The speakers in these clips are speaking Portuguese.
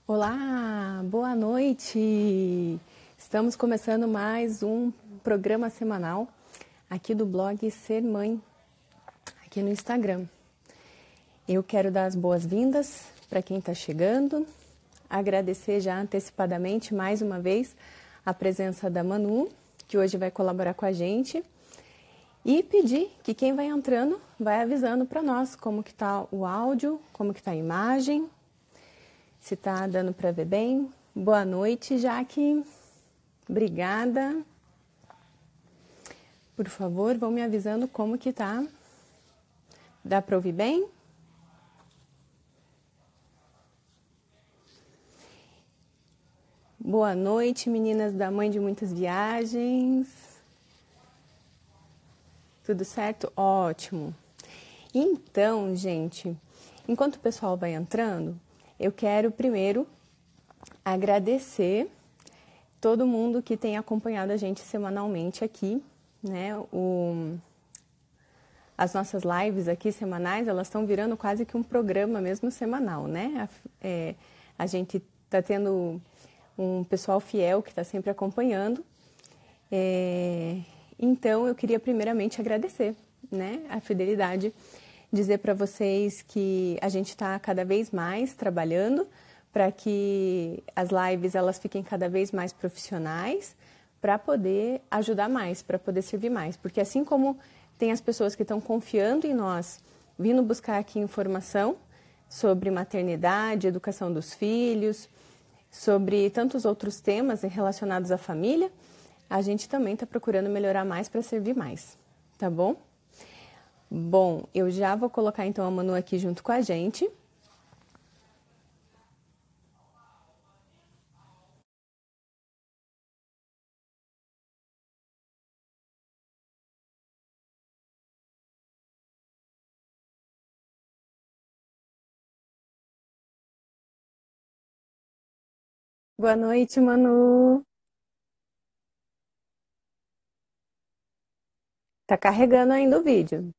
Olá, boa noite! Estamos começando mais um programa semanal aqui do blog Ser Mãe, aqui no Instagram. Eu quero dar as boas-vindas para quem está chegando, agradecer já antecipadamente mais uma vez a presença da Manu, que hoje vai colaborar com a gente, e pedir que quem vai entrando vai avisando para nós como que está o áudio, como que está a imagem, se está dando para ver bem. Boa noite, Jaque. Obrigada. Por favor, vão me avisando como que tá. Dá para ouvir bem? Boa noite, meninas da Mãe de Muitas Viagens. Tudo certo? Ótimo. Então, gente, enquanto o pessoal vai entrando, eu quero primeiro agradecer todo mundo que tem acompanhado a gente semanalmente aqui, né? As nossas lives aqui semanais, elas estão virando quase que um programa mesmo semanal, né? A gente está tendo um pessoal fiel que está sempre acompanhando. Então, eu queria primeiramente agradecer, né, a fidelidade, dizer para vocês que a gente está cada vez mais trabalhando para que as lives elas fiquem cada vez mais profissionais, para poder ajudar mais, para poder servir mais. Porque assim como tem as pessoas que estão confiando em nós, vindo buscar aqui informação sobre maternidade, educação dos filhos, sobre tantos outros temas relacionados à família, a gente também está procurando melhorar mais para servir mais, tá bom? Bom, eu já vou colocar então a Manu aqui junto com a gente. Boa noite, Manu. Tá carregando ainda o vídeo.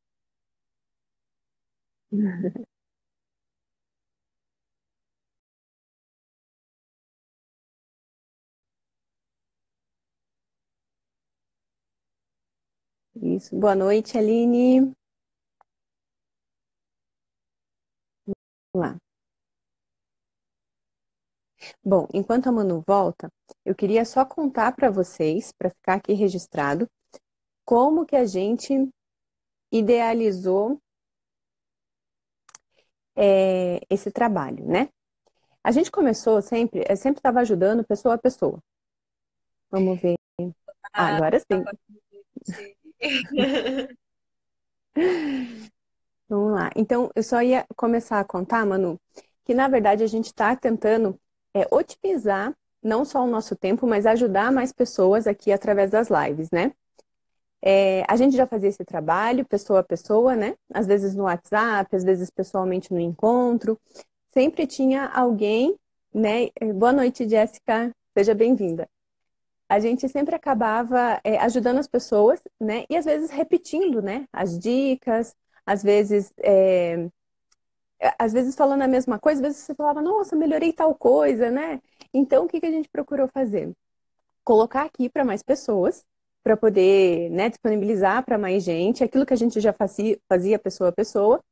Isso. Boa noite, Aline. Vamos lá. Bom, enquanto a Manu volta, eu queria só contar para vocês, para ficar aqui registrado, como que a gente idealizou esse trabalho, né? A gente começou sempre, sempre estava ajudando pessoa a pessoa. Vamos ver. Ah, Ah, agora sim. gente. Vamos lá. Então, eu só ia começar a contar, Manu, que na verdade a gente está tentando otimizar não só o nosso tempo, mas ajudar mais pessoas aqui através das lives, né? A gente já fazia esse trabalho, pessoa a pessoa, né? Às vezes no WhatsApp, às vezes pessoalmente no encontro. Sempre tinha alguém, né? Boa noite, Jéssica. Seja bem-vinda. A gente sempre acabava ajudando as pessoas, né? E às vezes repetindo, né? As dicas, às vezes, às vezes falando a mesma coisa, às vezes você falava, nossa, melhorei tal coisa, né? Então, o que que a gente procurou fazer? Colocar aqui para mais pessoas, para poder, né, disponibilizar para mais gente aquilo que a gente já fazia pessoa a pessoa,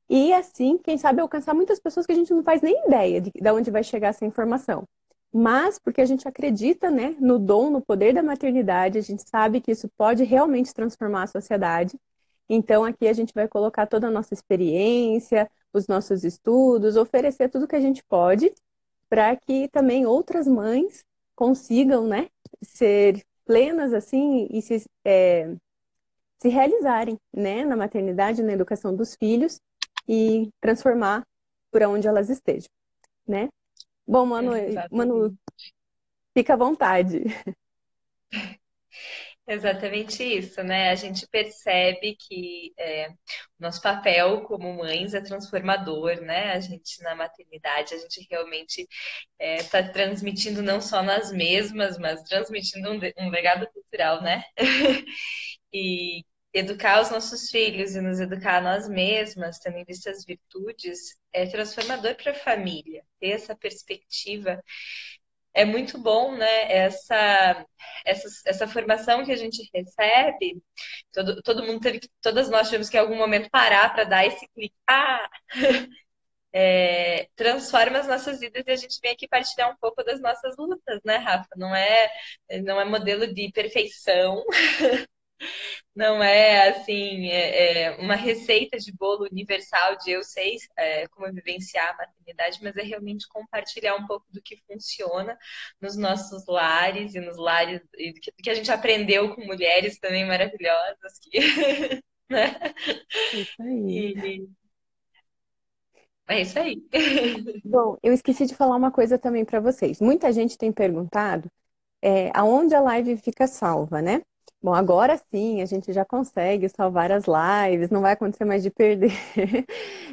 e assim, quem sabe, alcançar muitas pessoas que a gente não faz nem ideia de onde vai chegar essa informação. Mas porque a gente acredita, né, no dom, no poder da maternidade, a gente sabe que isso pode realmente transformar a sociedade. Então, aqui a gente vai colocar toda a nossa experiência, os nossos estudos, oferecer tudo que a gente pode para que também outras mães consigam, né, ser plenas assim e se realizarem, né, na maternidade, na educação dos filhos e transformar por onde elas estejam, né? Bom, Manu, Exatamente. fica à vontade. Exatamente isso, né? A gente percebe que o nosso papel como mães é transformador, né? A gente na maternidade, a gente realmente está transmitindo não só nós mesmas, mas transmitindo um legado cultural, né? educar os nossos filhos e nos educar a nós mesmas, tendo em vista as virtudes, é transformador para a família. Ter essa perspectiva é muito bom, né? Essa formação que a gente recebe, todo mundo teve, todas nós tivemos que em algum momento parar para dar esse clique. Transforma as nossas vidas e a gente vem aqui partilhar um pouco das nossas lutas, né, Rafa? Não é modelo de perfeição, não é assim, uma receita de bolo universal de eu sei como vivenciar a maternidade, mas é realmente compartilhar um pouco do que funciona nos nossos lares e nos lares e do que a gente aprendeu com mulheres também maravilhosas que, né? Isso aí. E é isso aí. Bom, eu esqueci de falar uma coisa também para vocês. Muita gente tem perguntado aonde a live fica salva, né? Bom, agora sim a gente já consegue salvar as lives, não vai acontecer mais de perder,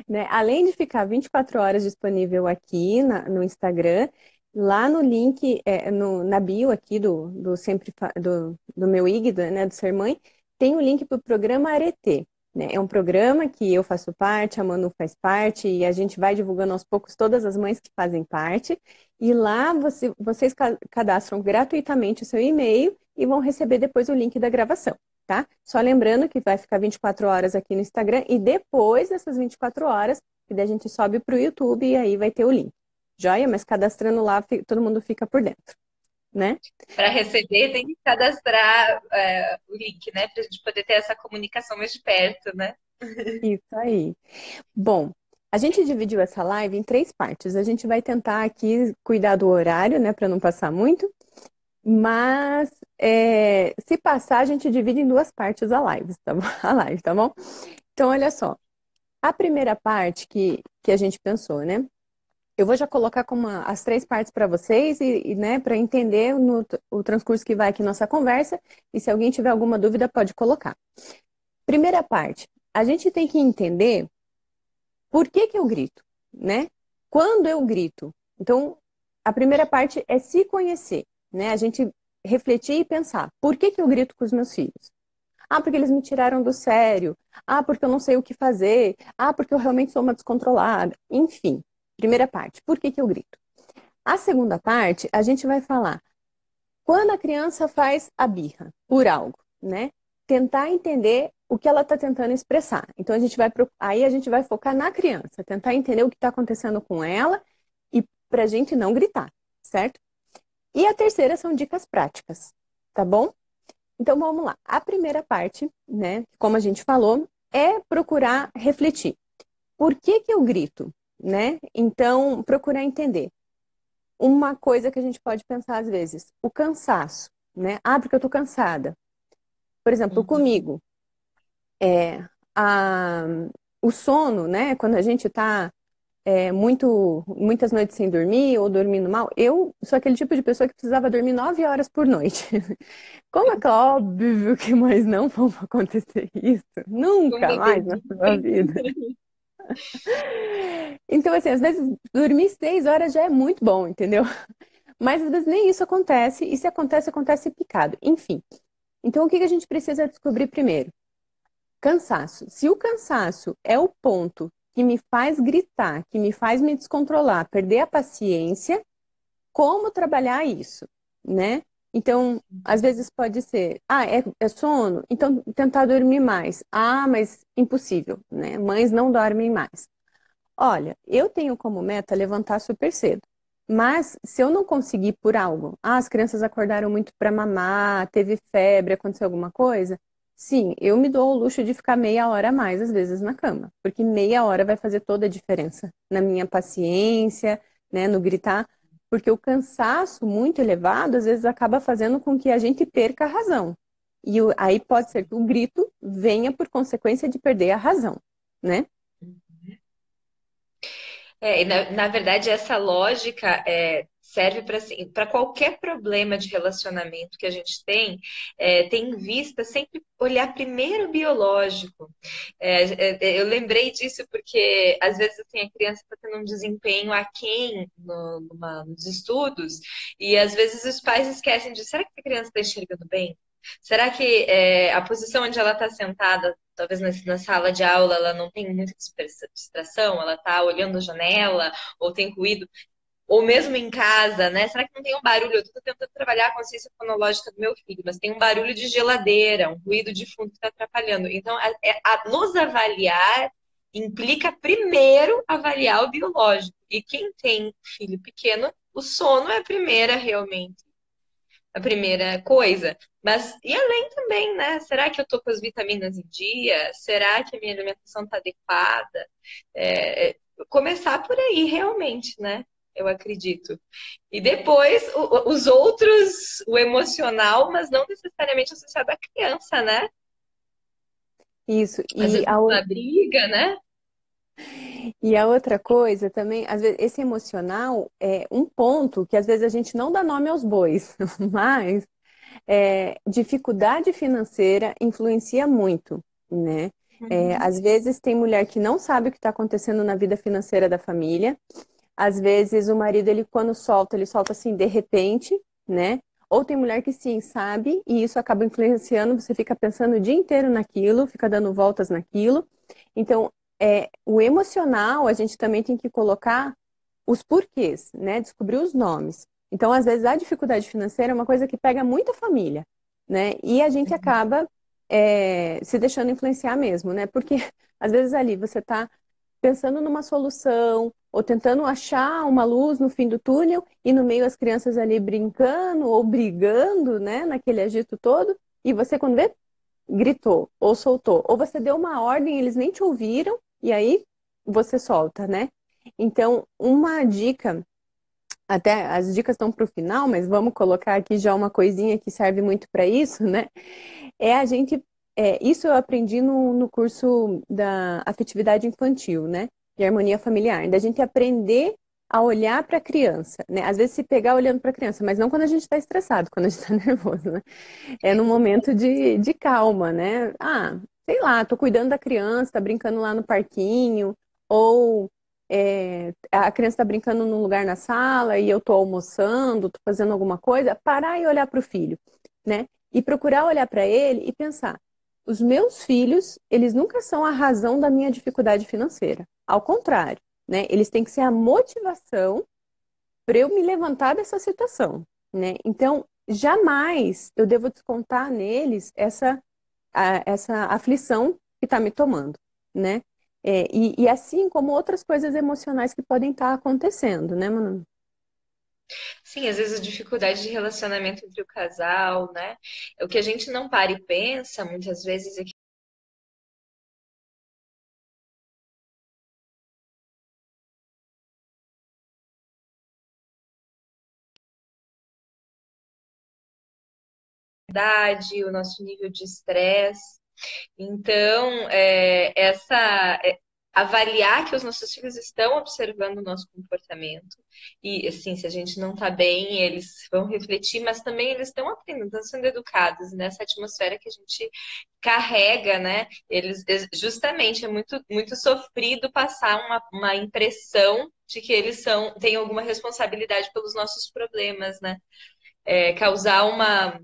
né? Além de ficar 24 horas disponível aqui no Instagram, lá no link, na bio aqui do meu IG, né, do Ser Mãe, tem o link para o programa Aretê. Né? É um programa que eu faço parte, a Manu faz parte, e a gente vai divulgando aos poucos todas as mães que fazem parte. E lá vocês cadastram gratuitamente o seu e-mail e vão receber depois o link da gravação, tá? Só lembrando que vai ficar 24 horas aqui no Instagram e depois dessas 24 horas, que daí a gente sobe para o YouTube e aí vai ter o link. Joia? Mas cadastrando lá, todo mundo fica por dentro, né? Para receber, tem que cadastrar o link, né? Para a gente poder ter essa comunicação mais de perto, né? Isso aí. Bom, a gente dividiu essa live em 3 partes. A gente vai tentar aqui cuidar do horário, né, para não passar muito. Mas se passar, a gente divide em 2 partes a live, tá bom? A live, tá bom? Então, olha só. A primeira parte que a gente pensou, né? Eu vou já colocar como as 3 partes para vocês né, para entender o transcurso que vai aqui nossa conversa. E se alguém tiver alguma dúvida, pode colocar. Primeira parte, a gente tem que entender por que que eu grito, né? Quando eu grito. Então, a primeira parte é se conhecer, né? A gente refletir e pensar, por que que eu grito com os meus filhos? Ah, porque eles me tiraram do sério. Ah, porque eu não sei o que fazer. Ah, porque eu realmente sou uma descontrolada. Enfim, primeira parte, por que que eu grito? A segunda parte, a gente vai falar quando a criança faz a birra por algo, né? Tentar entender o que ela está tentando expressar. Então aí a gente vai focar na criança, tentar entender o que está acontecendo com ela e para a gente não gritar, certo? E a terceira são dicas práticas, tá bom? Então vamos lá. A primeira parte, né, como a gente falou, é procurar refletir. Por que que eu grito, né? Então procurar entender. Uma coisa que a gente pode pensar às vezes, o cansaço, né? Ah, porque eu tô cansada. Por exemplo, Uhum. comigo, é, a, o sono, né? Quando a gente tá muitas noites sem dormir ou dormindo mal, eu sou aquele tipo de pessoa que precisava dormir 9 horas por noite. Como é que é óbvio que mais não vão acontecer isso? Com Nunca bebê. mais na sua vida. Então, assim, às vezes dormir 6 horas já é muito bom, entendeu? Mas às vezes nem isso acontece, e se acontece, acontece picado. Enfim. Então, o que que a gente precisa descobrir primeiro? Cansaço. Se o cansaço é o ponto que me faz gritar, que me faz me descontrolar, perder a paciência, como trabalhar isso, né? Então, às vezes pode ser, é sono, então tentar dormir mais. Ah, mas impossível, né? Mães não dormem mais. Olha, eu tenho como meta levantar super cedo. Mas se eu não conseguir por algo, as crianças acordaram muito para mamar, teve febre, aconteceu alguma coisa, sim, eu me dou o luxo de ficar meia hora a mais às vezes na cama, porque meia hora vai fazer toda a diferença na minha paciência, né, no gritar, porque o cansaço muito elevado às vezes acaba fazendo com que a gente perca a razão. E aí pode ser que o grito venha por consequência de perder a razão, né? Na verdade, essa lógica serve para assim, para qualquer problema de relacionamento que a gente tem em vista sempre olhar primeiro o biológico. Eu lembrei disso porque às vezes assim, a criança está tendo um desempenho aquém nos estudos, e às vezes os pais esquecem de será que a criança está enxergando bem? Será que a posição onde ela está sentada, talvez na sala de aula, ela não tem muita distração? Ela está olhando a janela ou tem ruído? Ou mesmo em casa, né? Será que não tem um barulho? Eu estou tentando trabalhar a consciência fonológica do meu filho, mas tem um barulho de geladeira, um ruído de fundo que está atrapalhando. Então, nos avaliar implica primeiro avaliar o biológico. E quem tem filho pequeno, o sono é realmente a primeira coisa. Mas e além também, né? Será que eu tô com as vitaminas em dia? Será que a minha alimentação está adequada? Começar por aí, realmente, né? Eu acredito. E depois os outros, o emocional, mas não necessariamente associado à criança, né? Isso. Às vezes uma briga, né? E a outra coisa também, às vezes, esse emocional é um ponto que às vezes a gente não dá nome aos bois, mas dificuldade financeira influencia muito, né? Às vezes tem mulher que não sabe o que está acontecendo na vida financeira da família. Às vezes o marido, ele quando solta, ele solta assim de repente, né? Ou tem mulher que sim, sabe, e isso acaba influenciando, você fica pensando o dia inteiro naquilo, fica dando voltas naquilo. Então, o emocional, a gente também tem que colocar os porquês, né? Descobrir os nomes. Então, às vezes, a dificuldade financeira é uma coisa que pega muita família, né? E a gente acaba se deixando influenciar mesmo, né? Porque às vezes ali você está pensando numa solução ou tentando achar uma luz no fim do túnel e no meio as crianças ali brincando ou brigando, né? Naquele agito todo. E você, quando vê, gritou ou soltou. Ou você deu uma ordem, eles nem te ouviram e aí você solta, né? Então, uma dica, até as dicas estão para o final, mas vamos colocar aqui já uma coisinha que serve muito para isso, né? É a gente. Isso eu aprendi no curso da afetividade infantil, né? De harmonia familiar. Da gente aprender a olhar para a criança, né? Às vezes se pegar olhando para a criança, mas não quando a gente está estressado, quando a gente está nervoso, né? É no momento de calma, né? Ah, sei lá, tô cuidando da criança, tá brincando lá no parquinho, ou a criança está brincando num lugar na sala e eu tô almoçando, tô fazendo alguma coisa, parar e olhar para o filho, né? E procurar olhar para ele e pensar, os meus filhos, eles nunca são a razão da minha dificuldade financeira. Ao contrário, né? Eles têm que ser a motivação para eu me levantar dessa situação, né? Então, jamais eu devo descontar neles essa aflição que está me tomando, né? E assim como outras coisas emocionais que podem estar acontecendo, né, Manu? Sim, às vezes a dificuldade de relacionamento entre o casal, né? O que a gente não para e pensa muitas vezes é que a idade, o nosso nível de estresse. Então, avaliar que os nossos filhos estão observando o nosso comportamento. E, assim, se a gente não está bem, eles vão refletir, mas também eles estão aprendendo, estão sendo educados nessa atmosfera que a gente carrega, né? Justamente, é muito, muito sofrido passar uma impressão de que eles têm alguma responsabilidade pelos nossos problemas, né? Causar uma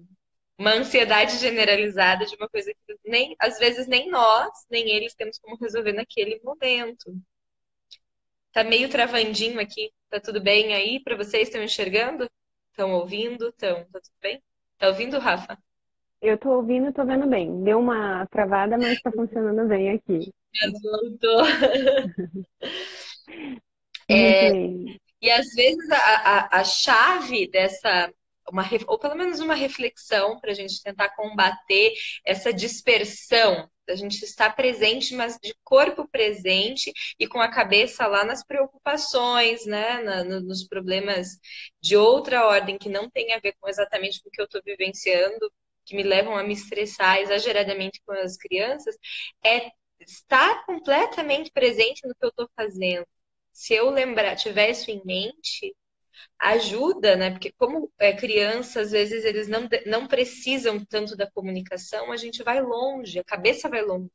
ansiedade generalizada de uma coisa que nem, às vezes nem nós, nem eles temos como resolver naquele momento. Tá meio travandinho aqui. Tá tudo bem aí para vocês? Estão enxergando? Estão ouvindo? Tá tudo bem? Tá ouvindo, Rafa? Eu tô ouvindo, tô vendo bem. Deu uma travada, mas tá funcionando bem aqui. Voltou. Muito bem. E às vezes a chave dessa, ou pelo menos uma reflexão para a gente tentar combater essa dispersão, a gente estar presente, mas de corpo presente e com a cabeça lá nas preocupações, né? Nos problemas de outra ordem que não tem a ver com exatamente com o que eu estou vivenciando, que me levam a me estressar exageradamente com as crianças, é estar completamente presente no que eu estou fazendo. Se eu lembrar, tiver isso em mente, ajuda, né? Porque como é criança, às vezes eles não precisam tanto da comunicação, a gente vai longe, a cabeça vai longe.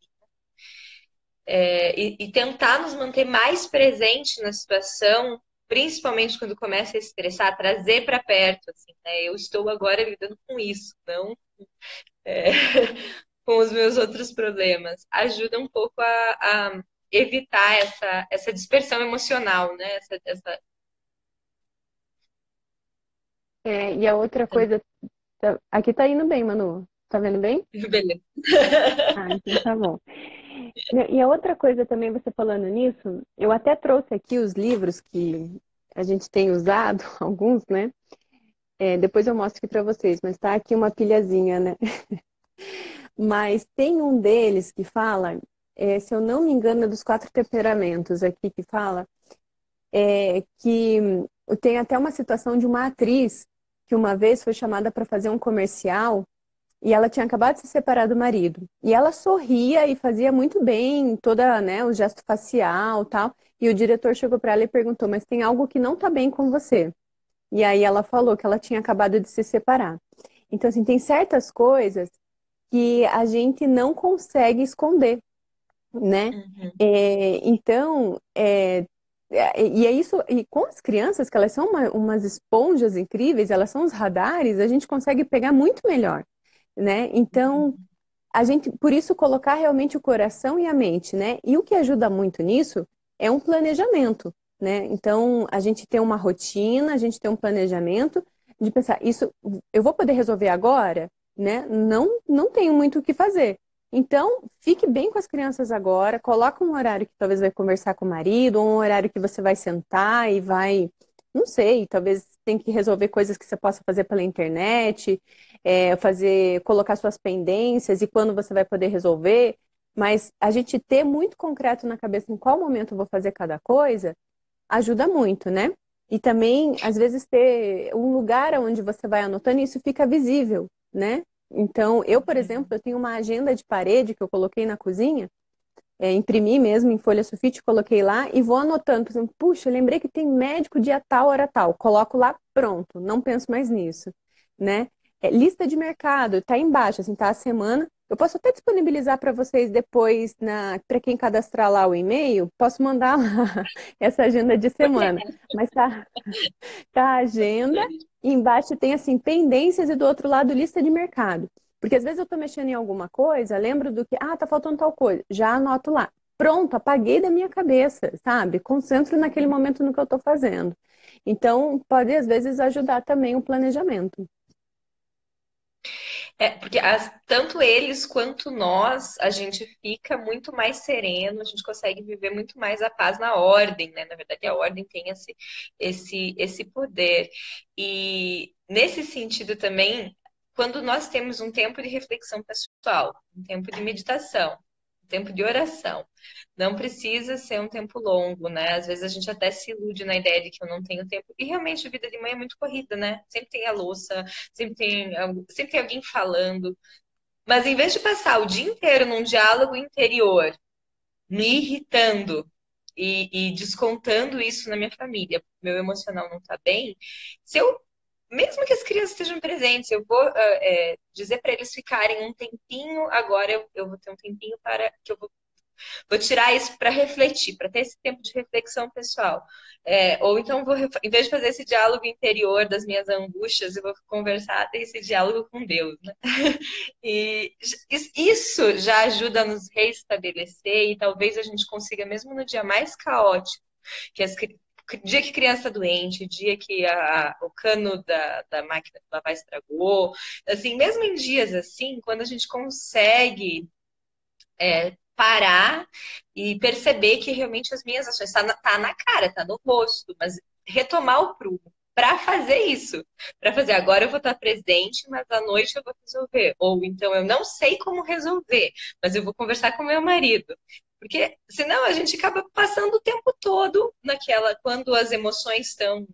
E tentar nos manter mais presente na situação principalmente quando começa a estressar, trazer para perto, assim, né? Eu estou agora lidando com isso, não é, com os meus outros problemas. Ajuda um pouco a evitar essa dispersão emocional, né? E a outra coisa, aqui tá indo bem, Manu. Tá vendo bem? Beleza. Ah, então tá bom. E a outra coisa também, você falando nisso, eu até trouxe aqui os livros que a gente tem usado, alguns, né? Depois eu mostro aqui para vocês, mas tá aqui uma pilhazinha, né? Mas tem um deles que fala, se eu não me engano, é dos quatro temperamentos aqui que fala, que tem até uma situação de uma atriz que uma vez foi chamada para fazer um comercial e ela tinha acabado de se separar do marido. E ela sorria e fazia muito bem toda, né, o gesto facial, tal. E o diretor chegou para ela e perguntou: "Mas tem algo que não está bem com você?" E aí ela falou que ela tinha acabado de se separar. Então, assim, tem certas coisas que a gente não consegue esconder, né? Uhum. Então, e é isso, e com as crianças, que elas são umas esponjas incríveis, elas são os radares, a gente consegue pegar muito melhor, né? Então, a gente, por isso, colocar realmente o coração e a mente, né? E o que ajuda muito nisso é um planejamento, né? Então, a gente tem uma rotina, a gente tem um planejamento de pensar, isso eu vou poder resolver agora, né? Não tenho muito o que fazer. Então, fique bem com as crianças agora, coloca um horário que talvez vai conversar com o marido, ou um horário que você vai sentar e vai, não sei, talvez tem que resolver coisas que você possa fazer pela internet, colocar suas pendências e quando você vai poder resolver, mas a gente ter muito concreto na cabeça em qual momento eu vou fazer cada coisa, ajuda muito, né? E também, às vezes, ter um lugar onde você vai anotando e isso fica visível, né? Então, eu, por exemplo, eu tenho uma agenda de parede que eu coloquei na cozinha, imprimi mesmo em folha sulfite, coloquei lá e vou anotando, por exemplo, puxa, eu lembrei que tem médico dia tal, hora tal, coloco lá, pronto, não penso mais nisso, né? Lista de mercado, tá embaixo, assim, tá a semana. Eu posso até disponibilizar para vocês depois, para quem cadastrar lá o e-mail, posso mandar lá essa agenda de semana. Mas tá a agenda, e embaixo tem assim, pendências e do outro lado lista de mercado. Porque às vezes eu tô mexendo em alguma coisa, lembro do que, tá faltando tal coisa, já anoto lá. Pronto, apaguei da minha cabeça, sabe? Concentro naquele momento no que eu tô fazendo. Então, pode às vezes ajudar também o planejamento. Porque tanto eles quanto nós, a gente fica muito mais sereno, a gente consegue viver muito mais a paz na ordem, né? Na verdade, a ordem tem esse poder. E nesse sentido também, quando nós temos um tempo de reflexão pessoal, um tempo de meditação, um tempo de oração, não precisa ser um tempo longo, né? Às vezes a gente até se ilude na ideia de que eu não tenho tempo. E realmente a vida de mãe é muito corrida, né? Sempre tem a louça, sempre tem alguém falando. Mas em vez de passar o dia inteiro num diálogo interior, me irritando e descontando isso na minha família, meu emocional não tá bem, se eu, mesmo que as crianças estejam presentes, eu vou dizer para eles ficarem um tempinho, agora eu vou ter um tempinho para que eu vou tirar isso para refletir, para ter esse tempo de reflexão pessoal. Ou então, em vez de fazer esse diálogo interior das minhas angústias, eu vou conversar, ter esse diálogo com Deus. Né? E isso já ajuda a nos reestabelecer e talvez a gente consiga, mesmo no dia mais caótico, que dia que criança está doente, dia que o cano da máquina de lavar estragou, assim, mesmo em dias assim, quando a gente consegue parar e perceber que realmente as minhas ações tá na cara, tá no rosto, mas retomar o prumo para fazer isso, para fazer agora eu vou estar presente, mas à noite eu vou resolver, ou então eu não sei como resolver, mas eu vou conversar com meu marido. Porque senão a gente acaba passando o tempo todo naquela, quando as emoções estão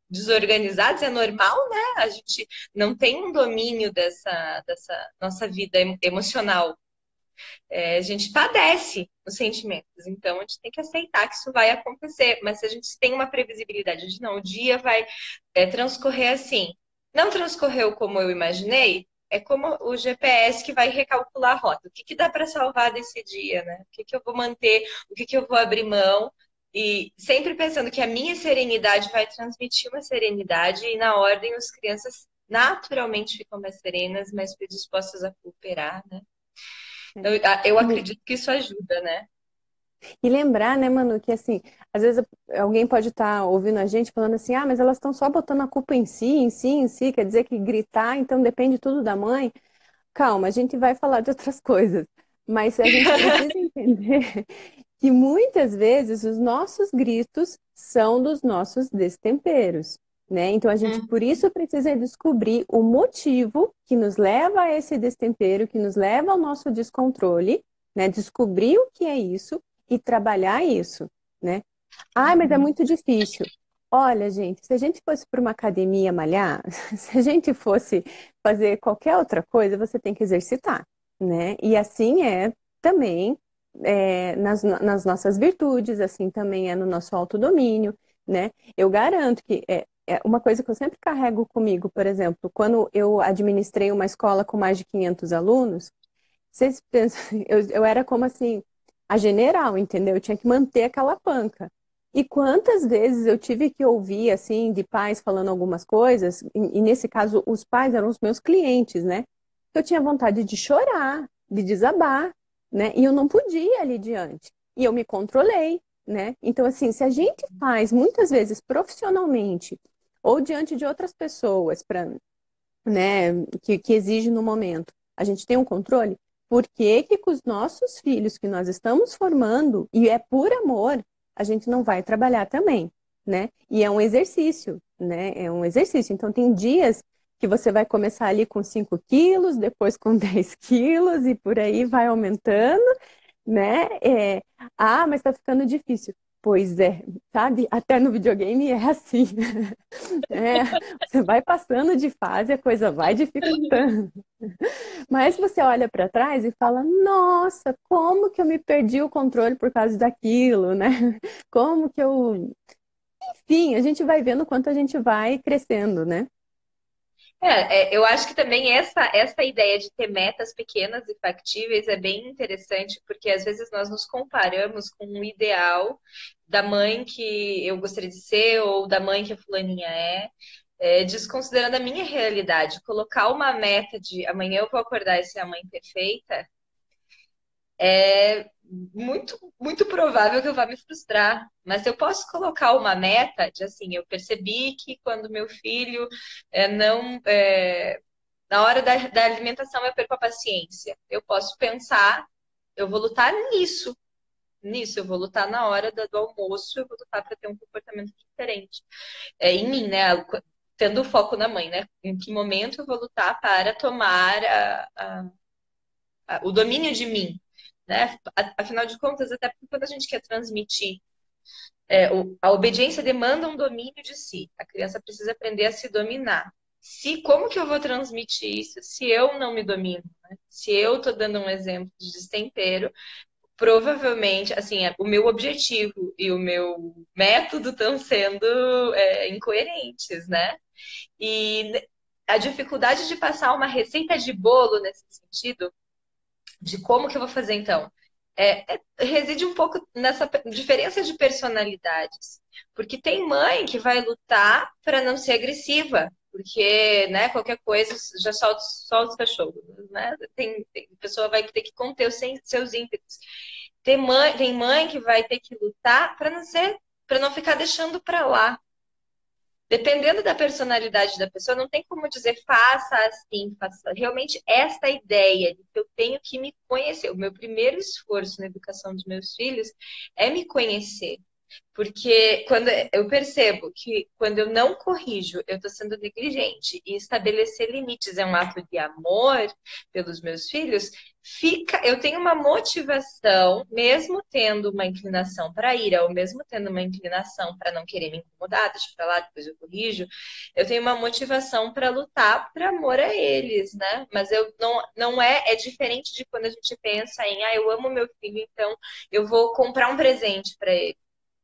desorganizadas, é normal, né? A gente não tem um domínio dessa nossa vida emocional, a gente padece os sentimentos, então a gente tem que aceitar que isso vai acontecer, mas se a gente tem uma previsibilidade de não, o dia vai transcorrer assim, não transcorreu como eu imaginei, é como o GPS que vai recalcular a rota, o que dá para salvar desse dia, né? O que eu vou manter, o que eu vou abrir mão, E sempre pensando que a minha serenidade vai transmitir uma serenidade, e na ordem as crianças naturalmente ficam mais serenas, mais predispostas a cooperar, né? Então, eu E, acredito que isso ajuda, né? e lembrar, né, Manu, que assim, às vezes alguém pode estar ouvindo a gente falando assim, ah, mas elas estão só botando a culpa em si, em si, em si, quer dizer que gritar, então depende tudo da mãe. Calma, a gente vai falar de outras coisas, mas a gente precisa entender que muitas vezes os nossos gritos são dos nossos destemperos, né? Então a gente Hum. por isso precisa descobrir o motivo que nos leva a esse destempero, que nos leva ao nosso descontrole, né? Descobrir o que é isso e trabalhar isso, né? Ah, mas é muito difícil. Olha, gente, se a gente fosse para uma academia malhar, se a gente fosse fazer qualquer outra coisa, você tem que exercitar, né? E assim é também nas nossas virtudes, assim também é no nosso autodomínio, né? Eu garanto que é uma coisa que eu sempre carrego comigo, por exemplo, quando eu administrei uma escola com mais de 500 alunos, vocês pensam, eu era como assim, a general, entendeu? Eu tinha que manter aquela panca. E quantas vezes eu tive que ouvir, assim, de pais falando algumas coisas, e nesse caso, os pais eram os meus clientes, né? Eu tinha vontade de chorar, de desabar, né? E eu não podia ali diante. E eu me controlei, né? Então, assim, se a gente faz muitas vezes profissionalmente ou diante de outras pessoas, para né, que exige no momento, a gente tem um controle, por que que com os nossos filhos que nós estamos formando, e é por amor, a gente não vai trabalhar também, né? E é um exercício, né? É um exercício. Então, tem dias que você vai começar ali com 5 quilos, depois com 10 quilos, e por aí vai aumentando, né? Mas tá ficando difícil. Pois é, sabe? Até no videogame é assim. É, você vai passando de fase, a coisa vai dificultando. Mas você olha para trás e fala: Nossa, como que eu me perdi o controle por causa daquilo, né? Como que eu. Enfim, a gente vai vendo o quanto a gente vai crescendo, né? Eu acho que também essa ideia de ter metas pequenas e factíveis é bem interessante, porque às vezes nós nos comparamos com um ideal da mãe que eu gostaria de ser ou da mãe que a fulaninha desconsiderando a minha realidade. Colocar uma meta de amanhã eu vou acordar e ser a mãe perfeita é muito provável que eu vá me frustrar. Mas eu posso colocar uma meta de assim, eu percebi que quando meu filho não na hora da alimentação eu perco a paciência. Eu posso pensar, eu vou lutar nisso, eu vou lutar na hora do almoço, eu vou lutar para ter um comportamento diferente. Em mim, né? Tendo foco na mãe, né? Em que momento eu vou lutar para tomar o domínio de mim, né? Afinal de contas, até porque quando a gente quer transmitir, a obediência demanda um domínio de si. A criança precisa aprender a se dominar. Como que eu vou transmitir isso se eu não me domino? Né? Se eu estou dando um exemplo de destempero, provavelmente, assim, o meu objetivo e o meu método estão sendo incoerentes, né? E a dificuldade de passar uma receita de bolo nesse sentido de como que eu vou fazer então? Reside um pouco nessa diferença de personalidades. Porque tem mãe que vai lutar para não ser agressiva, porque né, qualquer coisa já solta os cachorros. Né? A pessoa vai ter que conter os seus ímpetos. Tem mãe que vai ter que lutar para não ficar deixando para lá. Dependendo da personalidade da pessoa, não tem como dizer faça assim, faça. Realmente, esta ideia de que eu tenho que me conhecer. O meu primeiro esforço na educação dos meus filhos é me conhecer. Porque quando eu percebo que quando eu não corrijo, eu estou sendo negligente e estabelecer limites é um ato de amor pelos meus filhos, eu tenho uma motivação, mesmo tendo uma inclinação para ira, ou mesmo tendo uma inclinação para não querer me incomodar, deixa para lá, depois eu corrijo, eu tenho uma motivação para lutar por amor a eles, né? Mas eu não é diferente de quando a gente pensa em, eu amo meu filho, então eu vou comprar um presente para ele.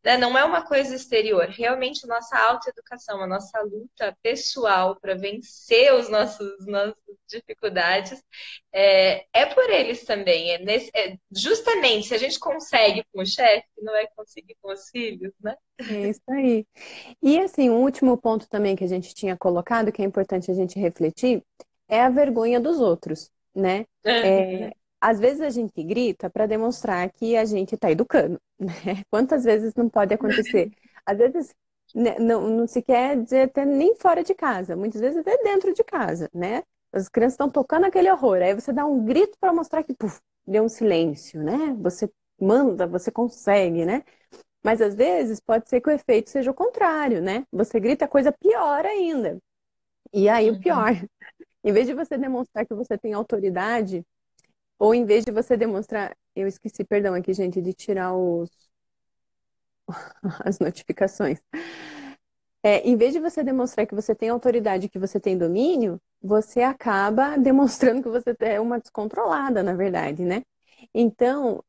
né? Não é uma coisa exterior. Realmente, nossa autoeducação, a nossa luta pessoal para vencer nossas dificuldades é por eles também. Justamente, se a gente consegue com o chefe, não vai conseguir com os filhos, né? É isso aí. E assim, um último ponto também que a gente tinha colocado, que é importante a gente refletir, é a vergonha dos outros, né? É, às vezes a gente grita para demonstrar que a gente está educando, né? Quantas vezes não pode acontecer? Às vezes né, não se quer dizer até nem fora de casa, muitas vezes até dentro de casa, né? As crianças estão tocando aquele horror, aí você dá um grito para mostrar que, puf, deu um silêncio, né? Você manda, você consegue, né? Mas às vezes pode ser que o efeito seja o contrário, né? Você grita coisa pior ainda. E aí o Uhum. pior, em vez de você demonstrar que você tem autoridade, ou em vez de você demonstrar, eu esqueci, perdão aqui, gente, de tirar as notificações. Em vez de você demonstrar que você tem autoridade, que você tem domínio, você acaba demonstrando que você é uma descontrolada, na verdade, né? Então,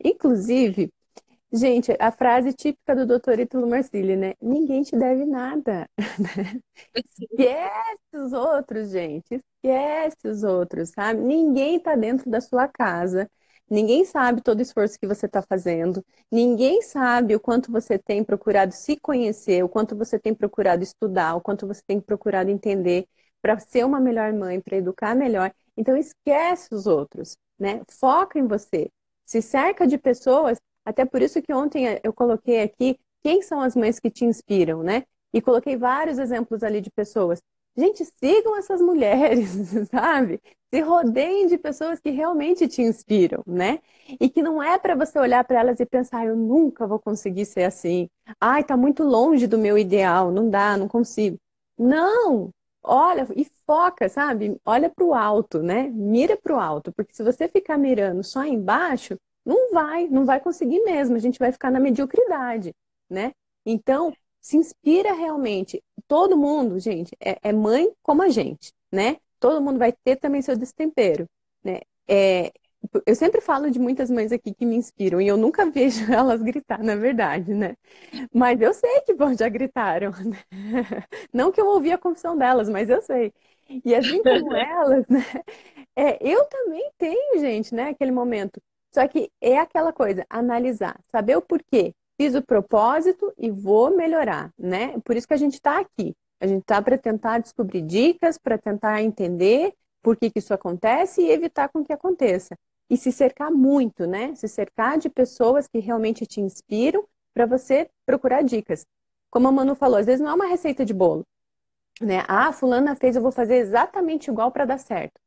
inclusive, gente, a frase típica do Dr. Ítalo Marcilli, né? Ninguém te deve nada. Esquece os outros, gente. Esquece os outros, sabe? Ninguém tá dentro da sua casa. Ninguém sabe todo o esforço que você está fazendo. Ninguém sabe o quanto você tem procurado se conhecer, o quanto você tem procurado estudar, o quanto você tem procurado entender para ser uma melhor mãe, para educar melhor. Então esquece os outros, né? Foca em você. Se cerca de pessoas. Até por isso que ontem eu coloquei aqui quem são as mães que te inspiram, né? E coloquei vários exemplos ali de pessoas. Gente, sigam essas mulheres, sabe? Se rodeiem de pessoas que realmente te inspiram, né? E que não é para você olhar para elas e pensar, eu nunca vou conseguir ser assim. Ai, tá muito longe do meu ideal, não dá, não consigo. Não! Olha e foca, sabe? Olha para o alto, né? Mira para o alto, porque se você ficar mirando só embaixo, não vai conseguir mesmo. A gente vai ficar na mediocridade, né? Então, se inspira realmente. Todo mundo, gente, é mãe como a gente, né? Todo mundo vai ter também seu destempero, né? É, eu sempre falo de muitas mães aqui que me inspiram e eu nunca vejo elas gritar, na verdade, né? Mas eu sei que bom, já gritaram, né? Não que eu ouvi a confissão delas, mas eu sei. E assim como elas, né? Eu também tenho, gente, né? Aquele momento. Só que é aquela coisa, analisar, saber o porquê. Fiz o propósito e vou melhorar, né? Por isso que a gente está aqui. A gente está para tentar descobrir dicas, para tentar entender por que isso acontece e evitar com que aconteça. E se cercar muito, né? Se cercar de pessoas que realmente te inspiram para você procurar dicas. Como a Manu falou, às vezes não é uma receita de bolo, né? Ah, fulana fez, eu vou fazer exatamente igual para dar certo.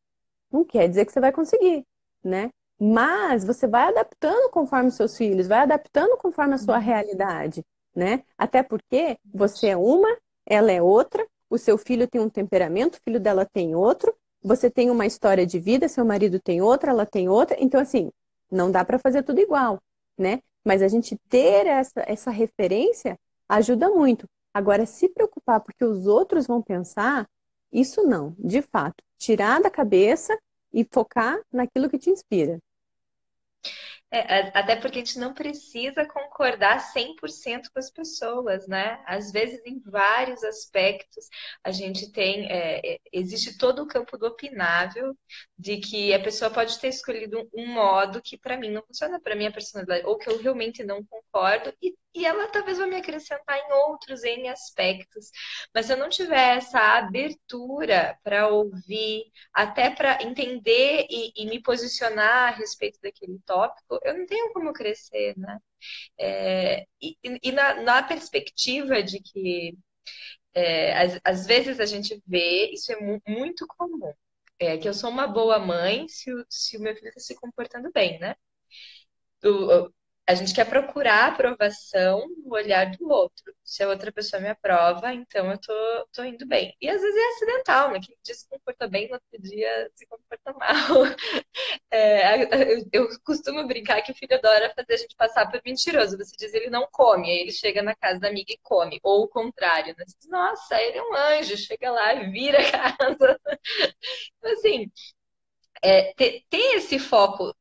Não quer dizer que você vai conseguir, né? Mas você vai adaptando conforme os seus filhos, vai adaptando conforme a sua realidade, né? Até porque você é uma, ela é outra, o seu filho tem um temperamento, o filho dela tem outro, você tem uma história de vida, seu marido tem outra, ela tem outra. Então, assim, não dá para fazer tudo igual, né? Mas a gente ter essa referência ajuda muito. Agora, se preocupar porque os outros vão pensar, isso não, de fato. Tirar da cabeça e focar naquilo que te inspira. Até porque a gente não precisa concordar 100% com as pessoas, né? Às vezes, em vários aspectos, a gente existe todo o campo do opinável, de que a pessoa pode ter escolhido um modo que para mim não funciona, para minha personalidade, ou que eu realmente não concordo, e ela talvez vai me acrescentar em outros N aspectos. Mas se eu não tiver essa abertura para ouvir, até para entender e me posicionar a respeito daquele tópico, eu não tenho como crescer, né? Na perspectiva de que às vezes a gente vê, isso é muito comum, que eu sou uma boa mãe se o meu filho está se comportando bem, né? A gente quer procurar a aprovação no olhar do outro. Se a outra pessoa me aprova, então eu tô indo bem. E às vezes é acidental, né? Que dia se comporta bem, no outro dia se comporta mal. Eu costumo brincar que o filho adora fazer a gente passar por mentiroso. Você diz ele não come, aí ele chega na casa da amiga e come. Ou o contrário, né? Você diz, nossa, ele é um anjo, chega lá e vira a casa. Então, assim, ter esse foco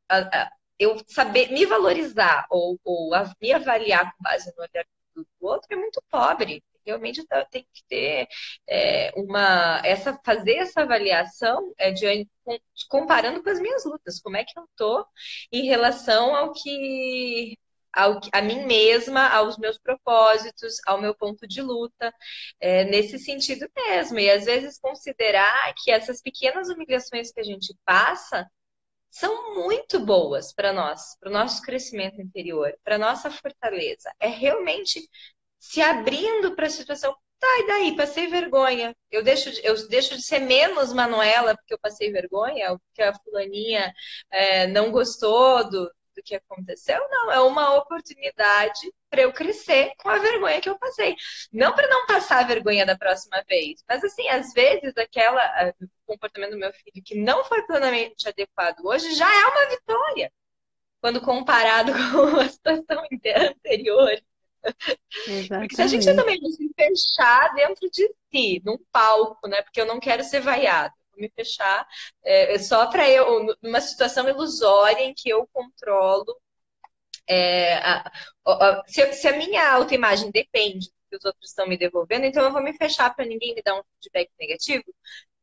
eu saber me valorizar ou me avaliar com base no olhar do outro é muito pobre. Realmente tem que ter fazer essa avaliação comparando com as minhas lutas. Como é que eu tô em relação a mim mesma, aos meus propósitos, ao meu ponto de luta, nesse sentido mesmo. E às vezes considerar que essas pequenas humilhações que a gente passa são muito boas para nós, para o nosso crescimento interior, para nossa fortaleza. É realmente se abrindo para a situação. Tá, e daí? Passei vergonha. Eu deixo de ser menos Manuela porque eu passei vergonha, ou porque a fulaninha não gostou do que aconteceu. Não, é uma oportunidade para eu crescer com a vergonha que eu passei. Não para não passar a vergonha da próxima vez, mas assim, às vezes o comportamento do meu filho que não foi plenamente adequado hoje já é uma vitória quando comparado com a situação anterior. Porque se a gente Exatamente. também não se fechar dentro de si, num palco, né? Porque eu não quero ser vaiado. Vou me fechar só para eu, numa situação ilusória em que eu controlo. Se a minha autoimagem depende do que os outros estão me devolvendo, então eu vou me fechar para ninguém me dar um feedback negativo.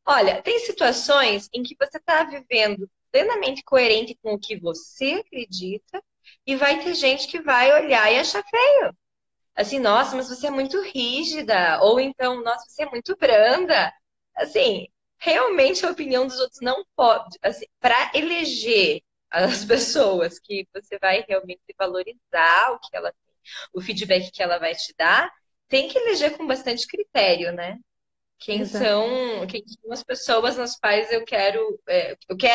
Olha, tem situações em que você está vivendo plenamente coerente com o que você acredita, e vai ter gente que vai olhar e achar assim, nossa, mas você é muito rígida, ou então, nossa, você é muito branda. Assim, realmente a opinião dos outros não pode, assim, para eleger as pessoas que você vai realmente valorizar o feedback que ela vai te dar, tem que eleger com bastante critério, né? Exato. Quem são as pessoas nas quais eu quero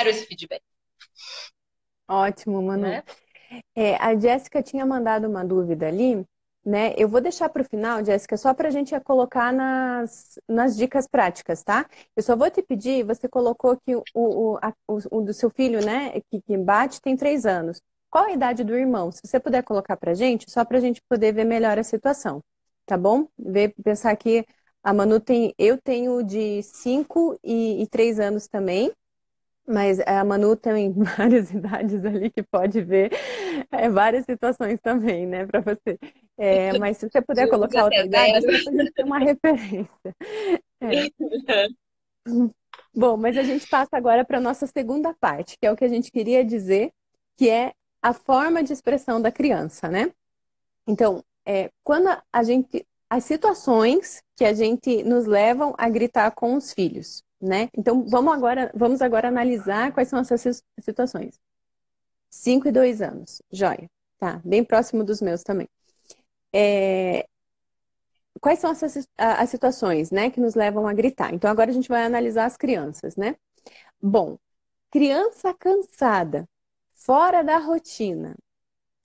esse feedback, Ótimo, Manu. né? A Jéssica tinha mandado uma dúvida ali, né? Eu vou deixar para o final, Jéssica, só para a gente colocar nas dicas práticas, tá? Eu só vou te pedir, você colocou que o do seu filho, né, que bate, tem 3 anos. Qual a idade do irmão? Se você puder colocar para a gente, só para a gente poder ver melhor a situação, tá bom? Pensar que a Manu eu tenho de 5 e 3 anos também. Mas a Manu tem várias idades ali que pode ver várias situações também, né, para você. Mas se você puder De 11 colocar outra até idade, é 0. só para a gente ter uma referência. É. Bom, mas a gente passa agora para a nossa segunda parte, que é o que a gente queria dizer, que é a forma de expressão da criança, né? Então, quando as situações que a gente nos levam a gritar com os filhos, né? Então, vamos agora analisar quais são essas situações. 5 e 2 anos, joia. Tá, bem próximo dos meus também. É, quais são as situações, né, que nos levam a gritar? Então, agora a gente vai analisar as crianças, né? Bom, criança cansada, fora da rotina.